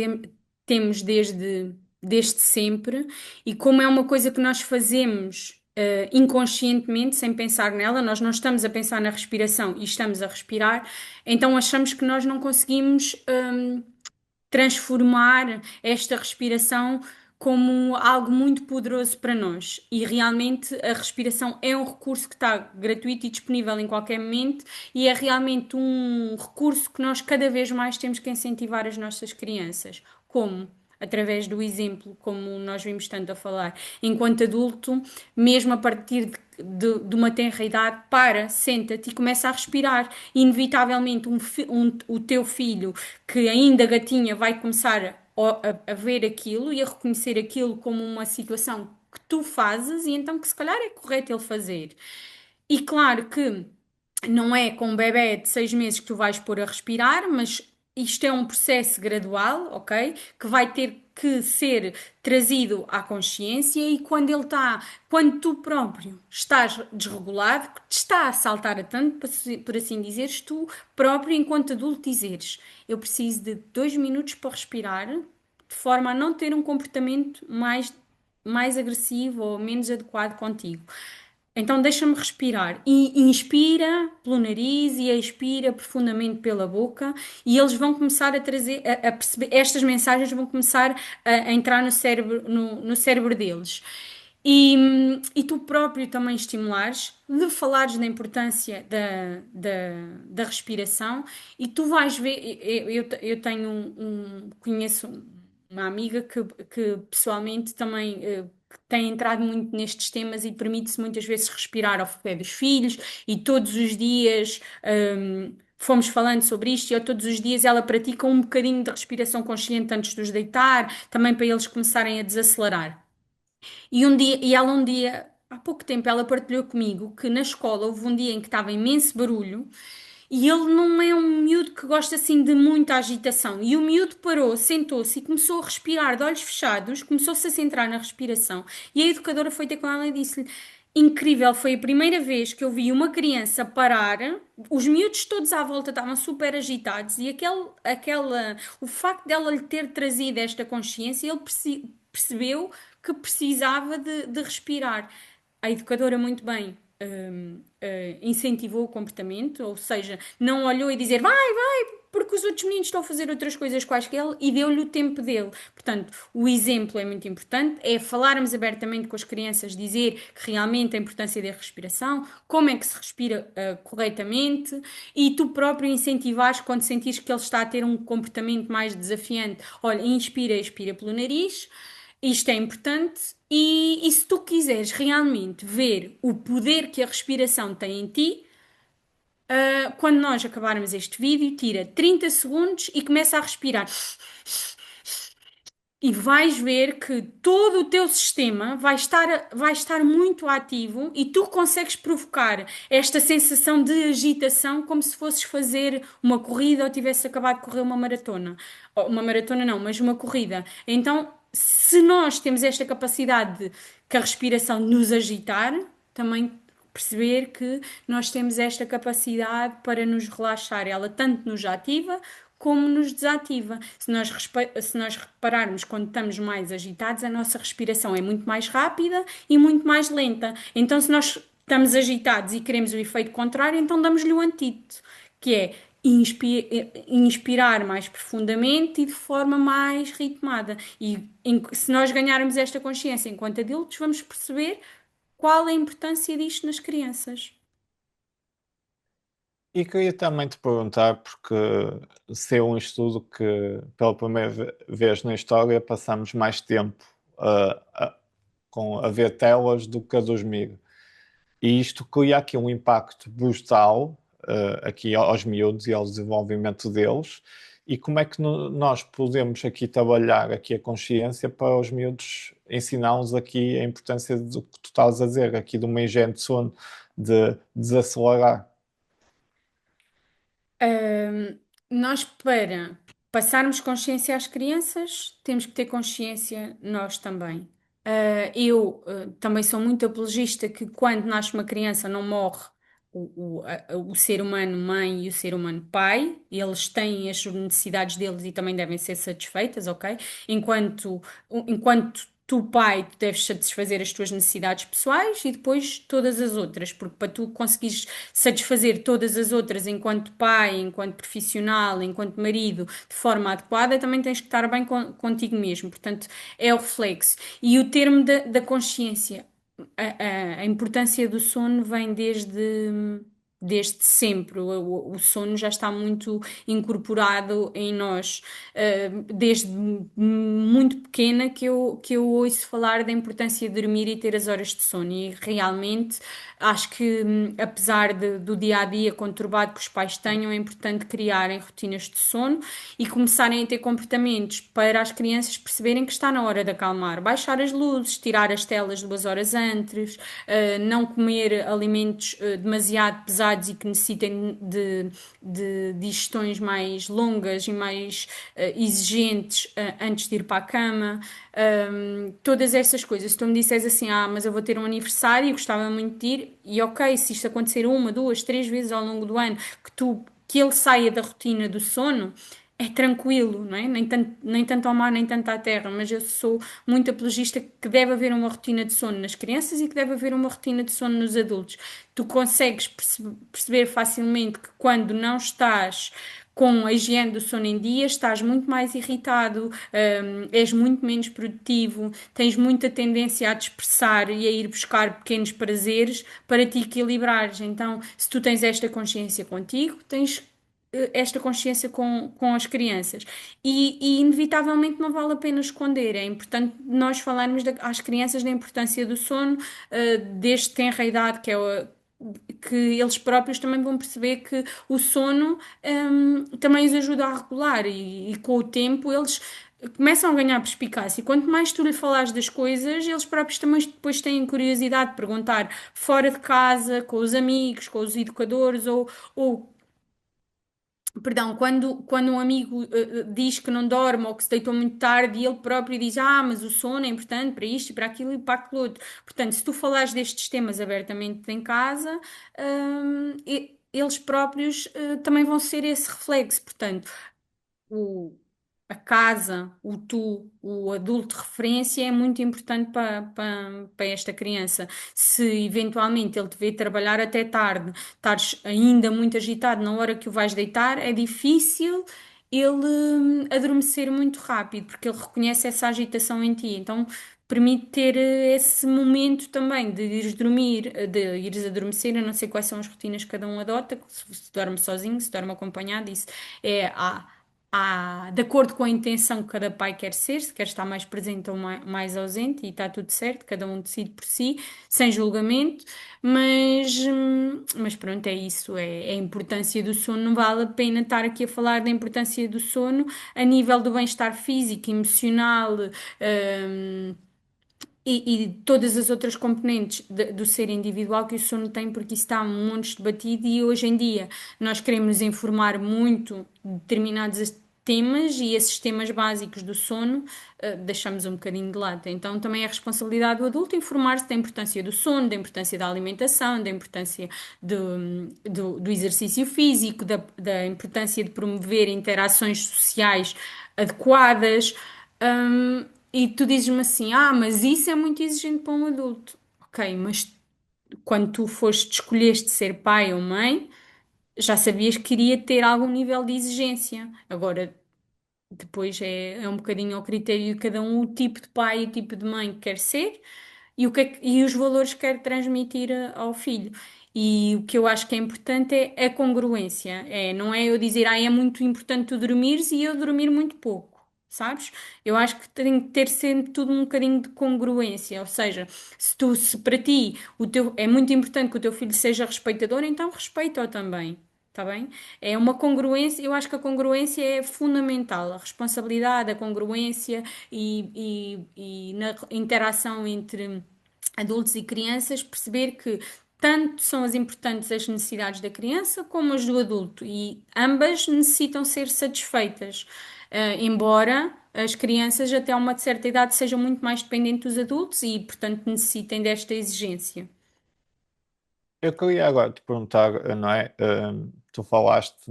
temos desde sempre, e como é uma coisa que nós fazemos inconscientemente, sem pensar nela, nós não estamos a pensar na respiração e estamos a respirar, então achamos que nós não conseguimos transformar esta respiração como algo muito poderoso para nós. E realmente a respiração é um recurso que está gratuito e disponível em qualquer momento, e é realmente um recurso que nós cada vez mais temos que incentivar as nossas crianças. Como? Através do exemplo, como nós vimos tanto a falar. Enquanto adulto, mesmo a partir de uma tenra idade, para, senta-te e começa a respirar. Inevitavelmente, o teu filho, que ainda gatinha, vai começar a ver aquilo e a reconhecer aquilo como uma situação que tu fazes e então que se calhar é correto ele fazer. E claro que não é com um bebé de 6 meses que tu vais pôr a respirar, mas isto é um processo gradual, ok? Que vai ter que ser trazido à consciência, e quando tu próprio estás desregulado, que te está a saltar a tanto, por assim dizeres, tu próprio, enquanto adulto, dizeres: eu preciso de 2 minutos para respirar, de forma a não ter um comportamento mais agressivo ou menos adequado contigo. Então deixa-me respirar. E inspira pelo nariz e expira profundamente pela boca, e eles vão começar a trazer, a perceber, estas mensagens vão começar a entrar no cérebro, no cérebro deles. E tu próprio também estimulares, de falares da importância da respiração, e tu vais ver, eu tenho conheço uma amiga que pessoalmente também que tem entrado muito nestes temas e permite-se muitas vezes respirar ao pé dos filhos, e todos os dias fomos falando sobre isto, e todos os dias ela pratica um bocadinho de respiração consciente antes de os deitar, também para eles começarem a desacelerar. Ela um dia, há pouco tempo, ela partilhou comigo que na escola houve um dia em que estava imenso barulho, e ele não é um miúdo que gosta assim de muita agitação. E o miúdo parou, sentou-se e começou a respirar de olhos fechados, começou-se a centrar na respiração. E a educadora foi ter com ela e disse-lhe: incrível, foi a primeira vez que eu vi uma criança parar. Os miúdos todos à volta estavam super agitados, e o facto dela lhe ter trazido esta consciência, ele percebeu que precisava de respirar. A educadora, muito bem, incentivou o comportamento, ou seja, não olhou e dizer vai, vai, porque os outros meninos estão a fazer outras coisas quaisquer, e deu-lhe o tempo dele. Portanto, o exemplo é muito importante, é falarmos abertamente com as crianças, dizer que realmente a importância da respiração, como é que se respira corretamente, e tu próprio incentivares quando sentires que ele está a ter um comportamento mais desafiante. Olha, inspira, expira pelo nariz. Isto é importante, e se tu quiseres realmente ver o poder que a respiração tem em ti, quando nós acabarmos este vídeo, tira 30 segundos e começa a respirar e vais ver que todo o teu sistema vai estar muito ativo e tu consegues provocar esta sensação de agitação como se fosses fazer uma corrida ou tivesse acabado de correr uma maratona. Ou uma maratona não, mas uma corrida. Então, se nós temos esta capacidade de que a respiração nos agitar, também perceber que nós temos esta capacidade para nos relaxar. Ela tanto nos ativa como nos desativa. Se nós repararmos quando estamos mais agitados, a nossa respiração é muito mais rápida e muito mais lenta. Então, se nós estamos agitados e queremos o efeito contrário, então damos-lhe o antídoto, que é inspirar mais profundamente e de forma mais ritmada. E se nós ganharmos esta consciência enquanto adultos, vamos perceber qual é a importância disto nas crianças. E queria também te perguntar, porque sei um estudo que pela primeira vez na história passamos mais tempo a ver telas do que a dormir. E isto cria aqui um impacto brutal aqui aos miúdos e ao desenvolvimento deles. E como é que nós podemos aqui trabalhar aqui a consciência para os miúdos ensinar-nos aqui a importância do que tu estás a dizer, aqui de uma higiene de sono, de desacelerar. Ahm, Nós, para passarmos consciência às crianças, temos que ter consciência nós também. Eu também sou muito apologista que quando nasce uma criança não morre o ser humano mãe e o ser humano pai, eles têm as necessidades deles e também devem ser satisfeitas, ok? Enquanto tu, pai, tu deves satisfazer as tuas necessidades pessoais e depois todas as outras, porque para tu conseguires satisfazer todas as outras enquanto pai, enquanto profissional, enquanto marido, de forma adequada, também tens que estar bem contigo mesmo. Portanto, é o reflexo. E o termo da consciência, a importância do sono vem desde sempre. O sono já está muito incorporado em nós. Desde muito pequena que eu ouço falar da importância de dormir e ter as horas de sono. E realmente acho que, apesar do dia a dia conturbado que os pais tenham, é importante criarem rotinas de sono e começarem a ter comportamentos para as crianças perceberem que está na hora de acalmar. Baixar as luzes, tirar as telas 2 horas antes, não comer alimentos demasiado pesados e que necessitem de digestões mais longas e mais exigentes antes de ir para a cama. Todas essas coisas. Se tu me disseres assim, mas eu vou ter um aniversário e gostava muito de ir, e ok, se isto acontecer 1, 2, 3 vezes ao longo do ano, que ele saia da rotina do sono, é tranquilo, não é? Nem tanto ao mar, nem tanto à terra, mas eu sou muito apologista que deve haver uma rotina de sono nas crianças e que deve haver uma rotina de sono nos adultos. Tu consegues perceber facilmente que quando não estás com a higiene do sono em dia, estás muito mais irritado, és muito menos produtivo, tens muita tendência a dispersar e a ir buscar pequenos prazeres para te equilibrares. Então, se tu tens esta consciência contigo, tens esta consciência com as crianças. E, inevitavelmente não vale a pena esconder. É importante nós falarmos às crianças da importância do sono, desde tenra idade, que eles próprios também vão perceber que o sono, também os ajuda a regular e com o tempo eles começam a ganhar perspicácia. E quanto mais tu lhe falares das coisas, eles próprios também depois têm curiosidade de perguntar fora de casa, com os amigos, com os educadores ou perdão, quando um amigo diz que não dorme ou que se deitou muito tarde e ele próprio diz, mas o sono é importante para isto e para aquilo e para aquilo outro. Portanto, se tu falares destes temas abertamente em casa, eles próprios também vão ser esse reflexo. Portanto, o, a casa, o tu, o adulto de referência é muito importante para esta criança. Se eventualmente ele te vê trabalhar até tarde, estares ainda muito agitado na hora que o vais deitar, é difícil ele adormecer muito rápido, porque ele reconhece essa agitação em ti. Então, permite ter esse momento também de ires dormir, de ires adormecer. Eu não sei quais são as rotinas que cada um adota, se dorme sozinho, se dorme acompanhado, isso é. de acordo com a intenção que cada pai quer ser, se quer estar mais presente ou mais ausente, e está tudo certo, cada um decide por si, sem julgamento, mas pronto, é isso, é a importância do sono. Não vale a pena estar aqui a falar da importância do sono a nível do bem-estar físico, emocional, hum, e todas as outras componentes do ser individual que o sono tem, porque isso está um monte debatido e hoje em dia nós queremos nos informar muito de determinados temas e esses temas básicos do sono deixamos um bocadinho de lado. Então também é responsabilidade do adulto informar-se da importância do sono, da importância da alimentação, da importância do exercício físico, da importância de promover interações sociais adequadas. E tu dizes-me assim: mas isso é muito exigente para um adulto. Ok, mas quando tu foste, escolheste ser pai ou mãe, já sabias que queria ter algum nível de exigência. Agora, depois é um bocadinho ao critério de cada um o tipo de pai e o tipo de mãe que quer ser e, e os valores que quer transmitir ao filho. E o que eu acho que é importante é a congruência. Não é eu dizer, é muito importante tu dormires e eu dormir muito pouco. Sabes? Eu acho que tem que ter sempre tudo um bocadinho de congruência. Ou seja, se para ti é muito importante que o teu filho seja respeitador, então respeita-o também. Está bem? É uma congruência, eu acho que a congruência é fundamental, a responsabilidade, a congruência e na interação entre adultos e crianças, perceber que tanto são as importantes as necessidades da criança como as do adulto e ambas necessitam ser satisfeitas. Embora as crianças até a uma certa idade sejam muito mais dependentes dos adultos e, portanto, necessitem desta exigência. Eu queria agora te perguntar, não é? Tu falaste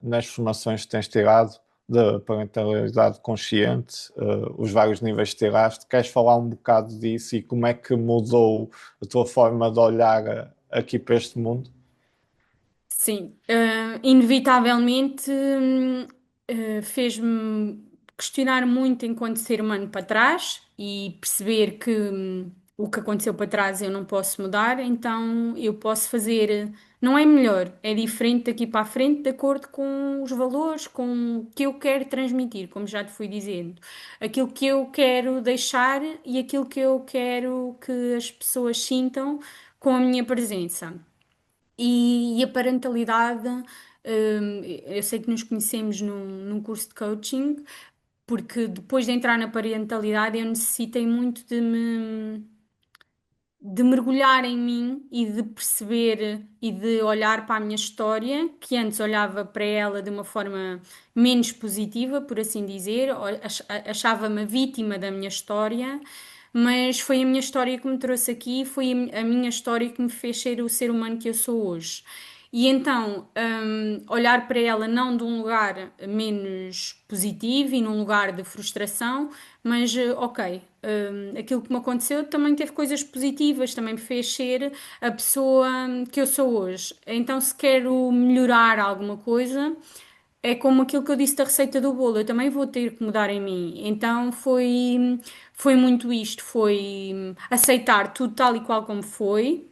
nas formações que tens tirado da parentalidade consciente, os vários níveis que tiraste. Queres falar um bocado disso e como é que mudou a tua forma de olhar aqui para este mundo? Sim, inevitavelmente fez-me questionar muito enquanto ser humano para trás e perceber que o que aconteceu para trás eu não posso mudar, então eu posso fazer, não é melhor, é diferente daqui para a frente, de acordo com os valores, com o que eu quero transmitir, como já te fui dizendo, aquilo que eu quero deixar e aquilo que eu quero que as pessoas sintam com a minha presença. E a parentalidade, eu sei que nos conhecemos num curso de coaching, porque depois de entrar na parentalidade eu necessitei muito de mergulhar em mim e de perceber e de olhar para a minha história, que antes olhava para ela de uma forma menos positiva, por assim dizer, achava-me a vítima da minha história, mas foi a minha história que me trouxe aqui, foi a minha história que me fez ser o ser humano que eu sou hoje. E então, olhar para ela não de um lugar menos positivo e num lugar de frustração, mas ok, aquilo que me aconteceu também teve coisas positivas, também me fez ser a pessoa que eu sou hoje. Então, se quero melhorar alguma coisa, é como aquilo que eu disse da receita do bolo, eu também vou ter que mudar em mim. Então, foi muito isto, foi aceitar tudo tal e qual como foi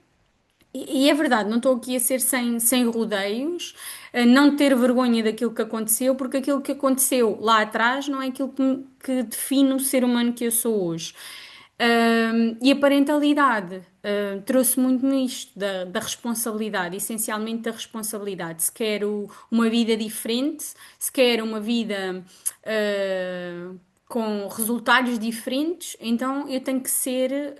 e é verdade, não estou aqui a ser sem rodeios, a não ter vergonha daquilo que aconteceu, porque aquilo que aconteceu lá atrás não é aquilo que define o ser humano que eu sou hoje. E a parentalidade, trouxe muito isto, da responsabilidade, essencialmente da responsabilidade. Se quero uma vida diferente, se quero uma vida, com resultados diferentes, então eu tenho que ser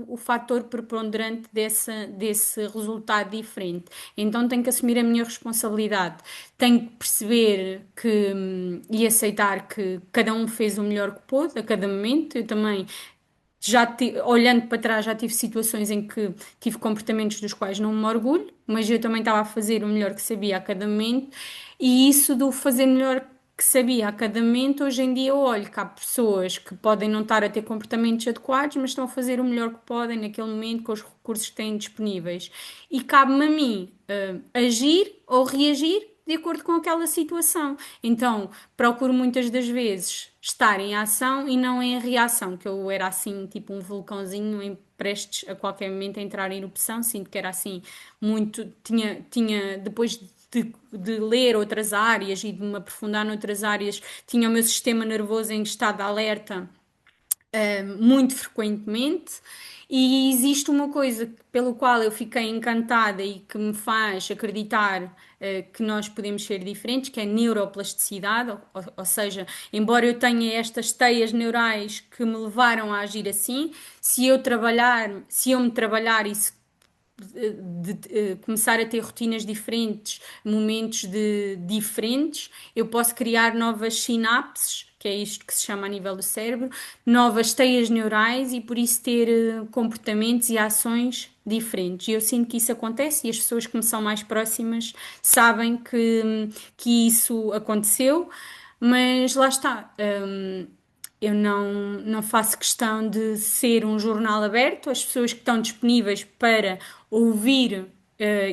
o fator preponderante desse resultado diferente. Então tenho que assumir a minha responsabilidade, tenho que perceber e aceitar que cada um fez o melhor que pôde a cada momento. Eu também olhando para trás, já tive situações em que tive comportamentos dos quais não me orgulho, mas eu também estava a fazer o melhor que sabia a cada momento, e isso do fazer melhor que sabia a cada momento, hoje em dia eu olho que há pessoas que podem não estar a ter comportamentos adequados, mas estão a fazer o melhor que podem naquele momento com os recursos que têm disponíveis. E cabe-me a mim, agir ou reagir de acordo com aquela situação. Então, procuro muitas das vezes estar em ação e não em reação, que eu era assim, tipo um vulcãozinho em prestes a qualquer momento a entrar em erupção, sinto que era assim muito, depois de de ler outras áreas e de me aprofundar noutras áreas, tinha o meu sistema nervoso em estado de alerta muito frequentemente. E existe uma coisa pelo qual eu fiquei encantada e que me faz acreditar que nós podemos ser diferentes, que é a neuroplasticidade, ou seja, embora eu tenha estas teias neurais que me levaram a agir assim, se eu me trabalhar e se começar a ter rotinas diferentes, momentos diferentes, eu posso criar novas sinapses, que é isto que se chama a nível do cérebro, novas teias neurais e por isso ter comportamentos e ações diferentes. E eu sinto que isso acontece e as pessoas que me são mais próximas sabem que isso aconteceu, mas lá está. Eu não faço questão de ser um jornal aberto. As pessoas que estão disponíveis para ouvir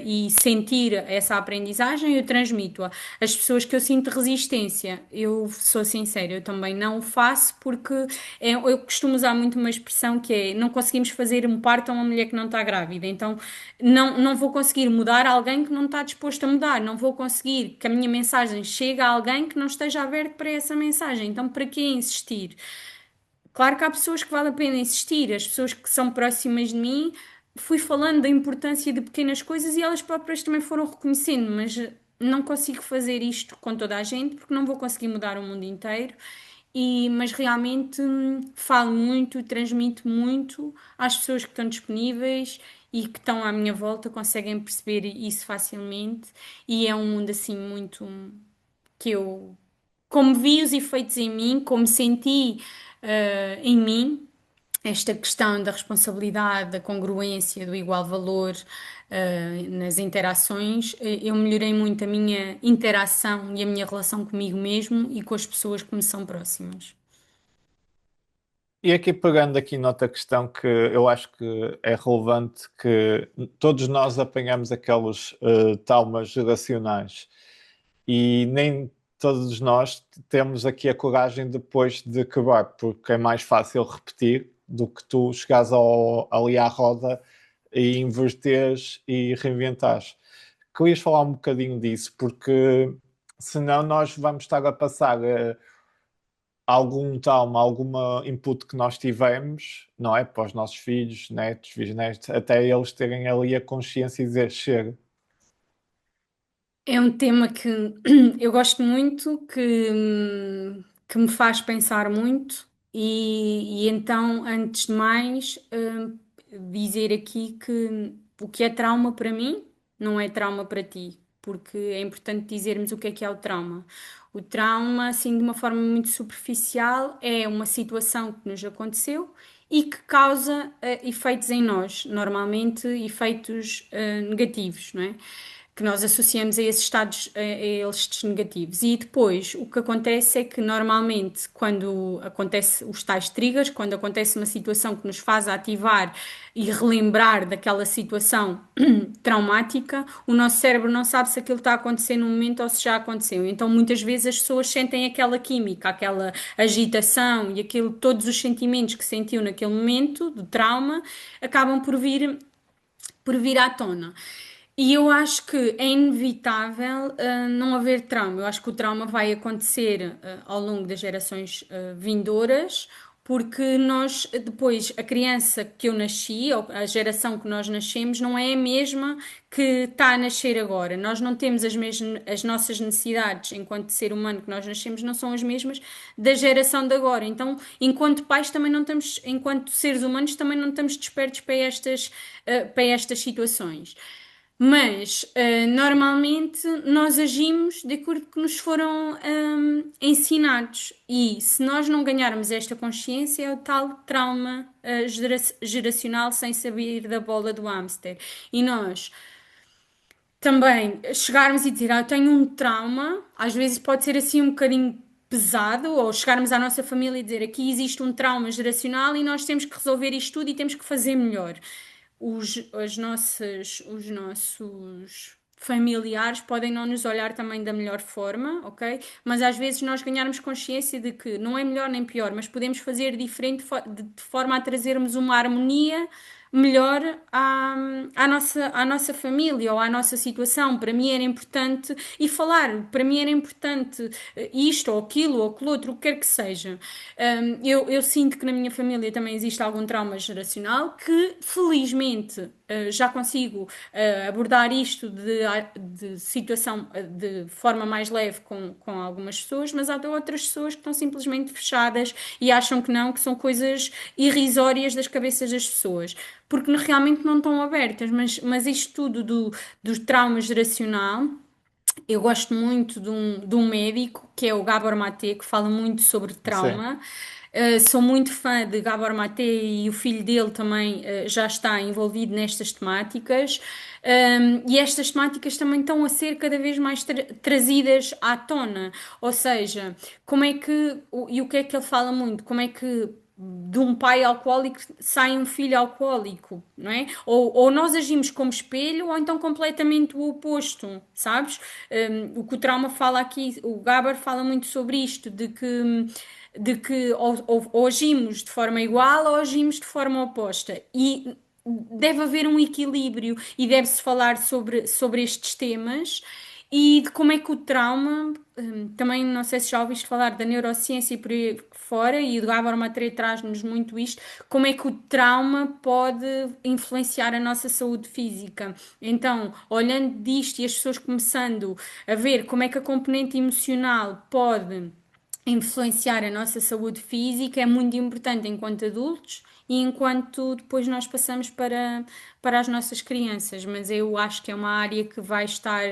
e sentir essa aprendizagem, eu transmito-a. As pessoas que eu sinto resistência, eu sou sincera, eu também não o faço porque eu costumo usar muito uma expressão que é não conseguimos fazer um parto a uma mulher que não está grávida. Então não vou conseguir mudar alguém que não está disposto a mudar. Não vou conseguir que a minha mensagem chegue a alguém que não esteja aberto para essa mensagem. Então para que insistir? Claro que há pessoas que vale a pena insistir, as pessoas que são próximas de mim, fui falando da importância de pequenas coisas e elas próprias também foram reconhecendo, mas não consigo fazer isto com toda a gente porque não vou conseguir mudar o mundo inteiro. Mas realmente falo muito, transmito muito às pessoas que estão disponíveis e que estão à minha volta, conseguem perceber isso facilmente. E é um mundo assim muito que eu, como vi os efeitos em mim, como senti em mim, esta questão da responsabilidade, da congruência, do igual valor nas interações, eu melhorei muito a minha interação e a minha relação comigo mesmo e com as pessoas que me são próximas. E aqui pegando aqui noutra questão que eu acho que é relevante, que todos nós apanhamos aqueles traumas geracionais e nem todos nós temos aqui a coragem depois de quebrar, porque é mais fácil repetir do que tu chegares ali à roda e inverteres e reinventares. Querias falar um bocadinho disso, porque senão nós vamos estar a passar algum trauma, alguma input que nós tivemos, não é? Para os nossos filhos, netos, bisnetos, até eles terem ali a consciência e dizer chega. É um tema que eu gosto muito, que me faz pensar muito, e então, antes de mais, dizer aqui que o que é trauma para mim não é trauma para ti, porque é importante dizermos o que é o trauma. O trauma, assim, de uma forma muito superficial, é uma situação que nos aconteceu e que causa efeitos em nós, normalmente efeitos negativos, não é? Que nós associamos a esses estados, a estes negativos. E depois, o que acontece é que normalmente, quando acontece os tais triggers, quando acontece uma situação que nos faz ativar e relembrar daquela situação traumática, o nosso cérebro não sabe se aquilo está a acontecer no momento ou se já aconteceu. Então, muitas vezes as pessoas sentem aquela química, aquela agitação e aquilo, todos os sentimentos que sentiu naquele momento de trauma acabam por vir à tona. E eu acho que é inevitável não haver trauma. Eu acho que o trauma vai acontecer ao longo das gerações vindouras, porque nós, depois, a criança que eu nasci, ou a geração que nós nascemos, não é a mesma que está a nascer agora. Nós não temos as nossas necessidades enquanto ser humano que nós nascemos, não são as mesmas da geração de agora. Então, enquanto pais, também não estamos, enquanto seres humanos, também não estamos despertos para estas situações. Mas normalmente nós agimos de acordo com o que nos foram ensinados, e se nós não ganharmos esta consciência, é o tal trauma geracional sem saber da bola do hamster. E nós também chegarmos e dizer, eu tenho um trauma, às vezes pode ser assim um bocadinho pesado, ou chegarmos à nossa família e dizer, aqui existe um trauma geracional e nós temos que resolver isto tudo e temos que fazer melhor. Os nossos familiares podem não nos olhar também da melhor forma, ok? Mas às vezes nós ganharmos consciência de que não é melhor nem pior, mas podemos fazer diferente de forma a trazermos uma harmonia melhor à nossa família ou à nossa situação. Para mim era importante, e falar, para mim era importante isto ou aquilo ou aquilo outro, o que quer que seja. Eu sinto que na minha família também existe algum trauma geracional que, felizmente, já consigo abordar isto de situação de forma mais leve com algumas pessoas, mas há outras pessoas que estão simplesmente fechadas e acham que não, que são coisas irrisórias das cabeças das pessoas, porque realmente não estão abertas. Mas isto tudo do trauma geracional. Eu gosto muito de um médico que é o Gabor Maté, que fala muito sobre Sim, trauma. Sou muito fã de Gabor Maté e o filho dele também já está envolvido nestas temáticas. E estas temáticas também estão a ser cada vez mais trazidas à tona. Ou seja, como é que, e o que é que ele fala muito? Como é que de um pai alcoólico sai um filho alcoólico, não é? Ou nós agimos como espelho, ou então completamente o oposto, sabes? O que o trauma fala aqui, o Gaber fala muito sobre isto, de que ou agimos de forma igual ou agimos de forma oposta. E deve haver um equilíbrio e deve-se falar sobre estes temas e de como é que o trauma, também não sei se já ouviste falar da neurociência e por aí fora, e o Gabor Maté traz-nos muito isto, como é que o trauma pode influenciar a nossa saúde física. Então, olhando disto e as pessoas começando a ver como é que a componente emocional pode influenciar a nossa saúde física, é muito importante enquanto adultos e enquanto depois nós passamos para as nossas crianças. Mas eu acho que é uma área que vai estar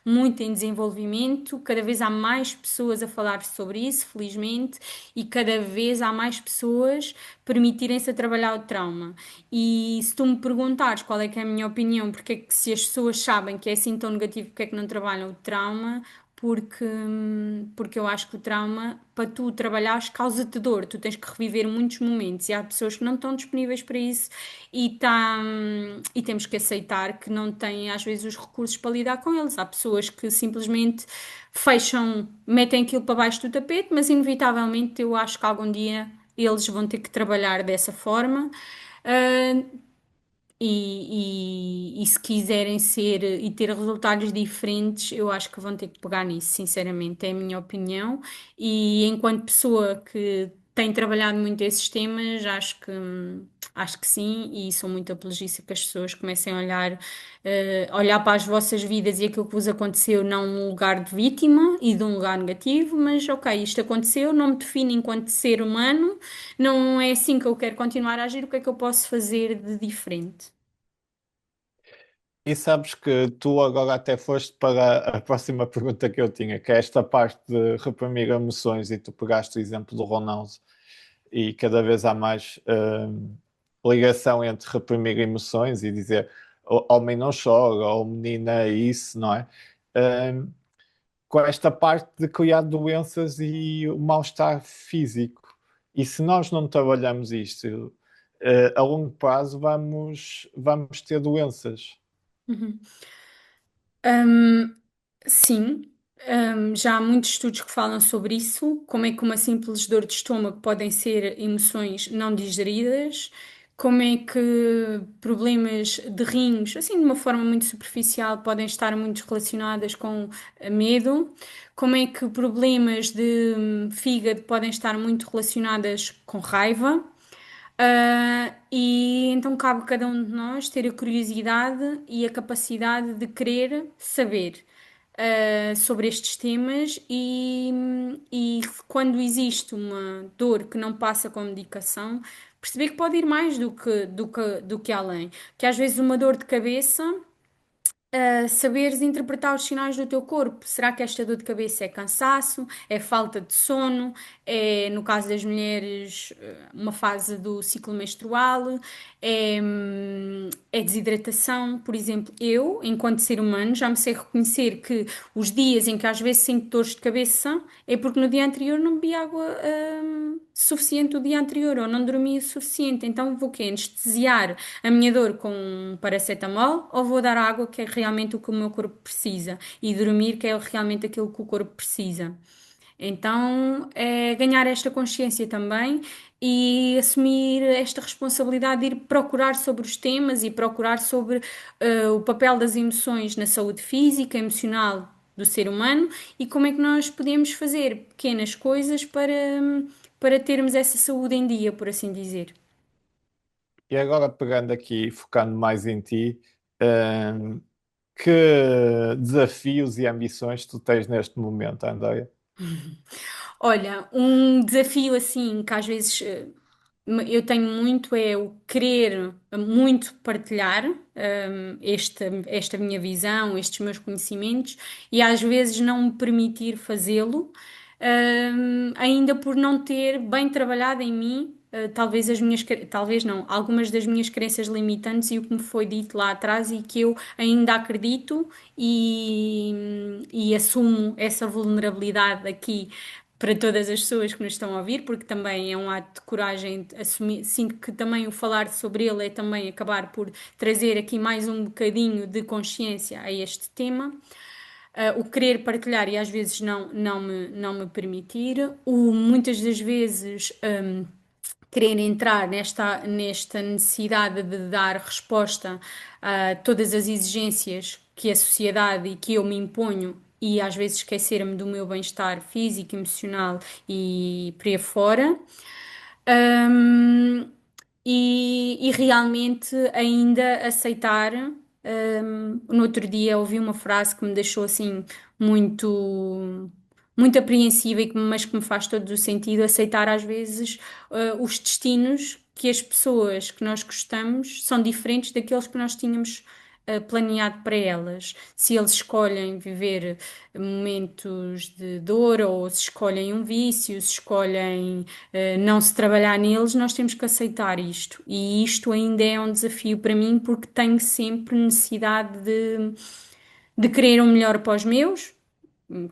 muito em desenvolvimento, cada vez há mais pessoas a falar sobre isso, felizmente, e cada vez há mais pessoas permitirem-se a trabalhar o trauma. E se tu me perguntares qual é que é a minha opinião, porque é que se as pessoas sabem que é assim tão negativo, porque é que não trabalham o trauma? Porque eu acho que o trauma, para tu trabalhares, causa-te dor. Tu tens que reviver muitos momentos e há pessoas que não estão disponíveis para isso e temos que aceitar que não têm, às vezes, os recursos para lidar com eles. Há pessoas que simplesmente fecham, metem aquilo para baixo do tapete, mas inevitavelmente eu acho que algum dia eles vão ter que trabalhar dessa forma. Ah, e se quiserem ser e ter resultados diferentes, eu acho que vão ter que pegar nisso, sinceramente, é a minha opinião. E enquanto pessoa que tem trabalhado muito esses temas, acho que sim, e sou muito apologista que as pessoas comecem a olhar para as vossas vidas e aquilo que vos aconteceu, não num lugar de vítima e de um lugar negativo, mas ok, isto aconteceu, não me define enquanto ser humano, não é assim que eu quero continuar a agir, o que é que eu posso fazer de diferente? e sabes que tu agora até foste para a próxima pergunta que eu tinha, que é esta parte de reprimir emoções, e tu pegaste o exemplo do Ronaldo, e cada vez há mais ligação entre reprimir emoções e dizer o homem não chora, ou menina é isso, não é? Hum, com esta parte de criar doenças e o mal-estar físico. E se nós não trabalhamos isto, a longo prazo vamos ter doenças. Uhum. Hum, sim, já há muitos estudos que falam sobre isso, como é que uma simples dor de estômago podem ser emoções não digeridas, como é que problemas de rins, assim de uma forma muito superficial, podem estar muito relacionadas com medo, como é que problemas de fígado podem estar muito relacionadas com raiva. E então cabe a cada um de nós ter a curiosidade e a capacidade de querer saber sobre estes temas e quando existe uma dor que não passa com medicação, perceber que pode ir mais do que além. Que às vezes uma dor de cabeça saberes interpretar os sinais do teu corpo. Será que esta dor de cabeça é cansaço, é falta de sono, é, no caso das mulheres, uma fase do ciclo menstrual, é desidratação? Por exemplo, eu, enquanto ser humano, já me sei reconhecer que os dias em que às vezes sinto dores de cabeça é porque no dia anterior não bebi água, suficiente o dia anterior ou não dormi o suficiente. Então vou quê? Anestesiar a minha dor com um paracetamol ou vou dar água, que é realmente o que o meu corpo precisa, e dormir, que é realmente aquilo que o corpo precisa. Então, é ganhar esta consciência também e assumir esta responsabilidade de ir procurar sobre os temas e procurar sobre o papel das emoções na saúde física, emocional do ser humano e como é que nós podemos fazer pequenas coisas para termos essa saúde em dia, por assim dizer. E agora pegando aqui, focando mais em ti, hum, que desafios e ambições tu tens neste momento, Andréia? Olha, um desafio assim que às vezes eu tenho muito é o querer muito partilhar esta minha visão, estes meus conhecimentos e às vezes não me permitir fazê-lo, ainda por não ter bem trabalhado em mim. Talvez talvez não, algumas das minhas crenças limitantes e o que me foi dito lá atrás e que eu ainda acredito e assumo essa vulnerabilidade aqui para todas as pessoas que nos estão a ouvir, porque também é um ato de coragem de assumir. Sinto que também o falar sobre ele é também acabar por trazer aqui mais um bocadinho de consciência a este tema. O querer partilhar e às vezes não me permitir, o muitas das vezes querer entrar nesta necessidade de dar resposta a todas as exigências que a sociedade e que eu me imponho e às vezes esquecer-me do meu bem-estar físico, emocional e por aí fora. Um, e realmente ainda aceitar. No outro dia ouvi uma frase que me deixou assim muito, muito apreensiva mas que me faz todo o sentido aceitar às vezes os destinos que as pessoas que nós gostamos são diferentes daqueles que nós tínhamos planeado para elas. Se eles escolhem viver momentos de dor ou se escolhem um vício, se escolhem não se trabalhar neles, nós temos que aceitar isto. E isto ainda é um desafio para mim porque tenho sempre necessidade de querer o melhor para os meus.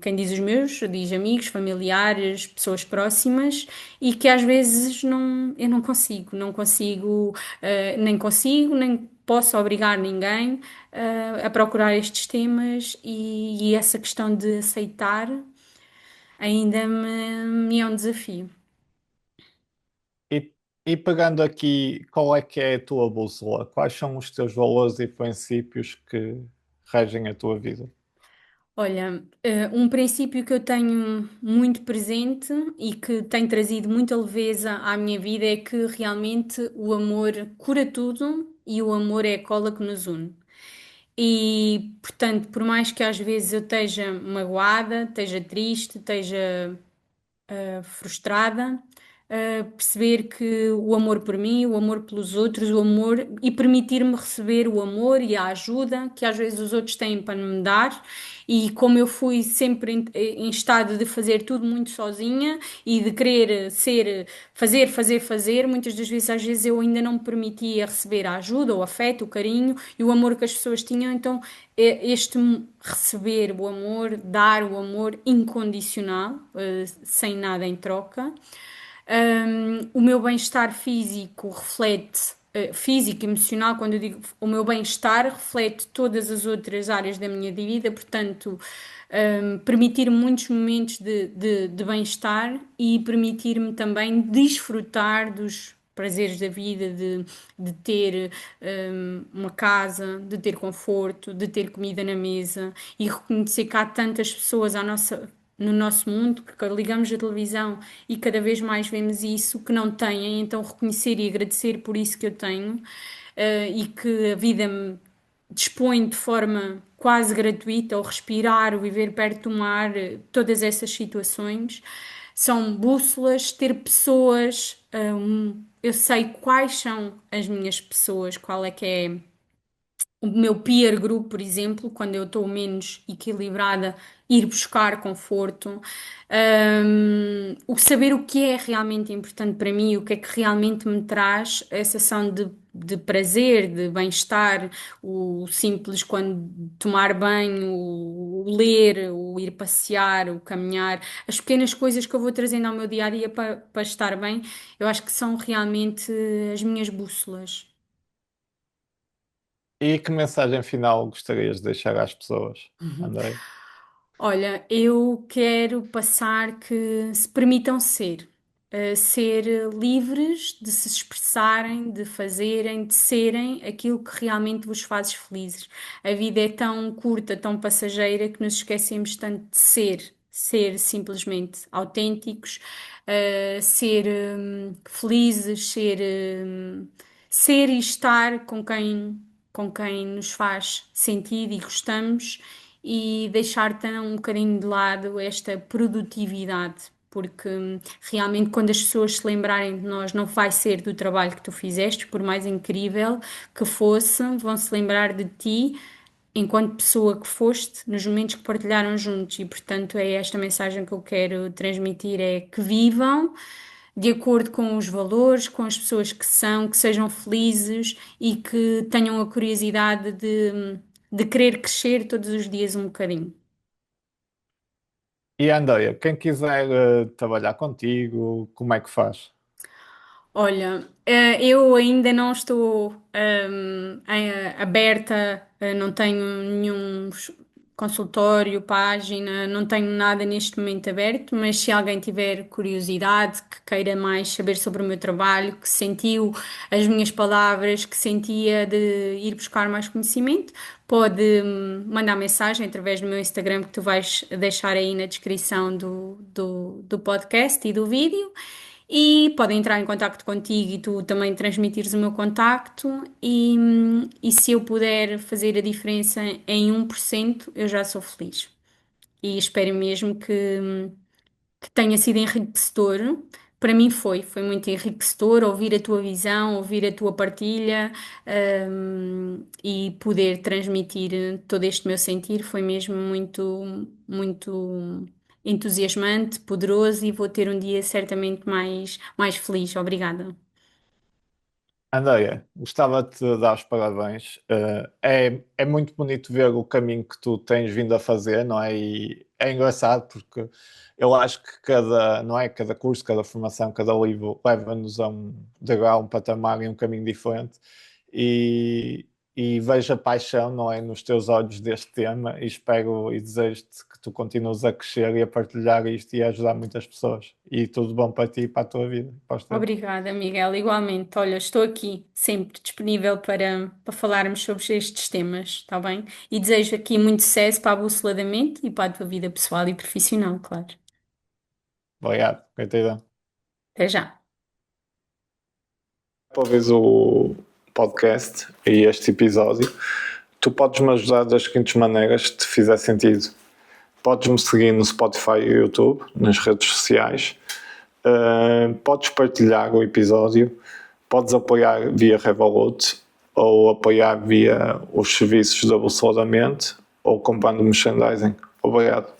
Quem diz os meus, diz amigos, familiares, pessoas próximas, e que às vezes eu não consigo, nem consigo, nem posso obrigar ninguém, a procurar estes temas e essa questão de aceitar me é um desafio. E, e pegando aqui, qual é que é a tua bússola? Quais são os teus valores e princípios que regem a tua vida? Olha, um princípio que eu tenho muito presente e que tem trazido muita leveza à minha vida é que realmente o amor cura tudo e o amor é a cola que nos une. E, portanto, por mais que às vezes eu esteja magoada, esteja triste, esteja frustrada, perceber que o amor por mim, o amor pelos outros, o amor e permitir-me receber o amor e a ajuda que às vezes os outros têm para me dar. E como eu fui sempre em estado de fazer tudo muito sozinha e de querer fazer, muitas das vezes, às vezes eu ainda não me permitia receber a ajuda, o afeto, o carinho e o amor que as pessoas tinham. Então, este receber o amor, dar o amor incondicional, sem nada em troca. O meu bem-estar físico reflete, físico e emocional, quando eu digo o meu bem-estar, reflete todas as outras áreas da minha vida, portanto, permitir-me muitos momentos de bem-estar e permitir-me também desfrutar dos prazeres da vida, de ter uma casa, de ter conforto, de ter comida na mesa e reconhecer que há tantas pessoas no nosso mundo que ligamos a televisão e cada vez mais vemos isso que não têm, então reconhecer e agradecer por isso que eu tenho e que a vida me dispõe de forma quase gratuita, ou respirar, ou viver perto do mar, todas essas situações são bússolas, ter pessoas, eu sei quais são as minhas pessoas, qual é que é o meu peer group, por exemplo, quando eu estou menos equilibrada, ir buscar conforto, saber o que é realmente importante para mim, o que é que realmente me traz a sensação de prazer, de bem-estar, o simples quando tomar banho, o ler, o ir passear, o caminhar, as pequenas coisas que eu vou trazendo ao meu dia a dia para estar bem, eu acho que são realmente as minhas bússolas. E que mensagem final gostarias de deixar às pessoas, André? Olha, eu quero passar que se permitam ser. ser livres de se expressarem, de fazerem, de serem aquilo que realmente vos faz felizes. A vida é tão curta, tão passageira, que nos esquecemos tanto de ser simplesmente autênticos, ser felizes, ser e estar com quem nos faz sentido e gostamos, e deixar tão um bocadinho de lado esta produtividade, porque realmente quando as pessoas se lembrarem de nós, não vai ser do trabalho que tu fizeste, por mais incrível que fosse, vão se lembrar de ti enquanto pessoa que foste, nos momentos que partilharam juntos. E portanto é esta mensagem que eu quero transmitir, é que vivam de acordo com os valores, com as pessoas que são, que sejam felizes e que tenham a curiosidade de querer crescer todos os dias um bocadinho. E Andreia, quem quiser trabalhar contigo, como é que faz? Olha, eu ainda não estou aberta, não tenho nenhum consultório, página, não tenho nada neste momento aberto, mas se alguém tiver curiosidade, que queira mais saber sobre o meu trabalho, que sentiu as minhas palavras, que sentia de ir buscar mais conhecimento, pode mandar mensagem através do meu Instagram, que tu vais deixar aí na descrição do podcast e do vídeo. E podem entrar em contacto contigo e tu também transmitires o meu contacto, e se eu puder fazer a diferença em 1%, eu já sou feliz. E espero mesmo que tenha sido enriquecedor. Para mim foi muito enriquecedor ouvir a tua visão, ouvir a tua partilha, e poder transmitir todo este meu sentir. Foi mesmo muito, muito entusiasmante, poderoso, e vou ter um dia certamente mais feliz. Obrigada. Andréia, gostava de te dar os parabéns. É muito bonito ver o caminho que tu tens vindo a fazer, não é? E é engraçado porque eu acho que não é, cada curso, cada formação, cada livro leva-nos a um degrau, um patamar e um caminho diferente. E, e vejo a paixão, não é, nos teus olhos deste tema e espero e desejo-te que tu continues a crescer e a partilhar isto e a ajudar muitas pessoas. E tudo bom para ti e para a tua vida, para os teus. Obrigada, Miguel. Igualmente, olha, estou aqui sempre disponível para falarmos sobre estes temas, está bem? E desejo aqui muito sucesso para a Bússola da Mente e para a tua vida pessoal e profissional, claro. Obrigado, gratidão. Até já. Para ouvires o podcast e este episódio, tu podes me ajudar das seguintes maneiras, se te fizer sentido. Podes-me seguir no Spotify e YouTube, nas redes sociais. Podes partilhar o episódio. Podes apoiar via Revolut ou apoiar via os serviços da Bússola da Mente ou comprando merchandising. Obrigado.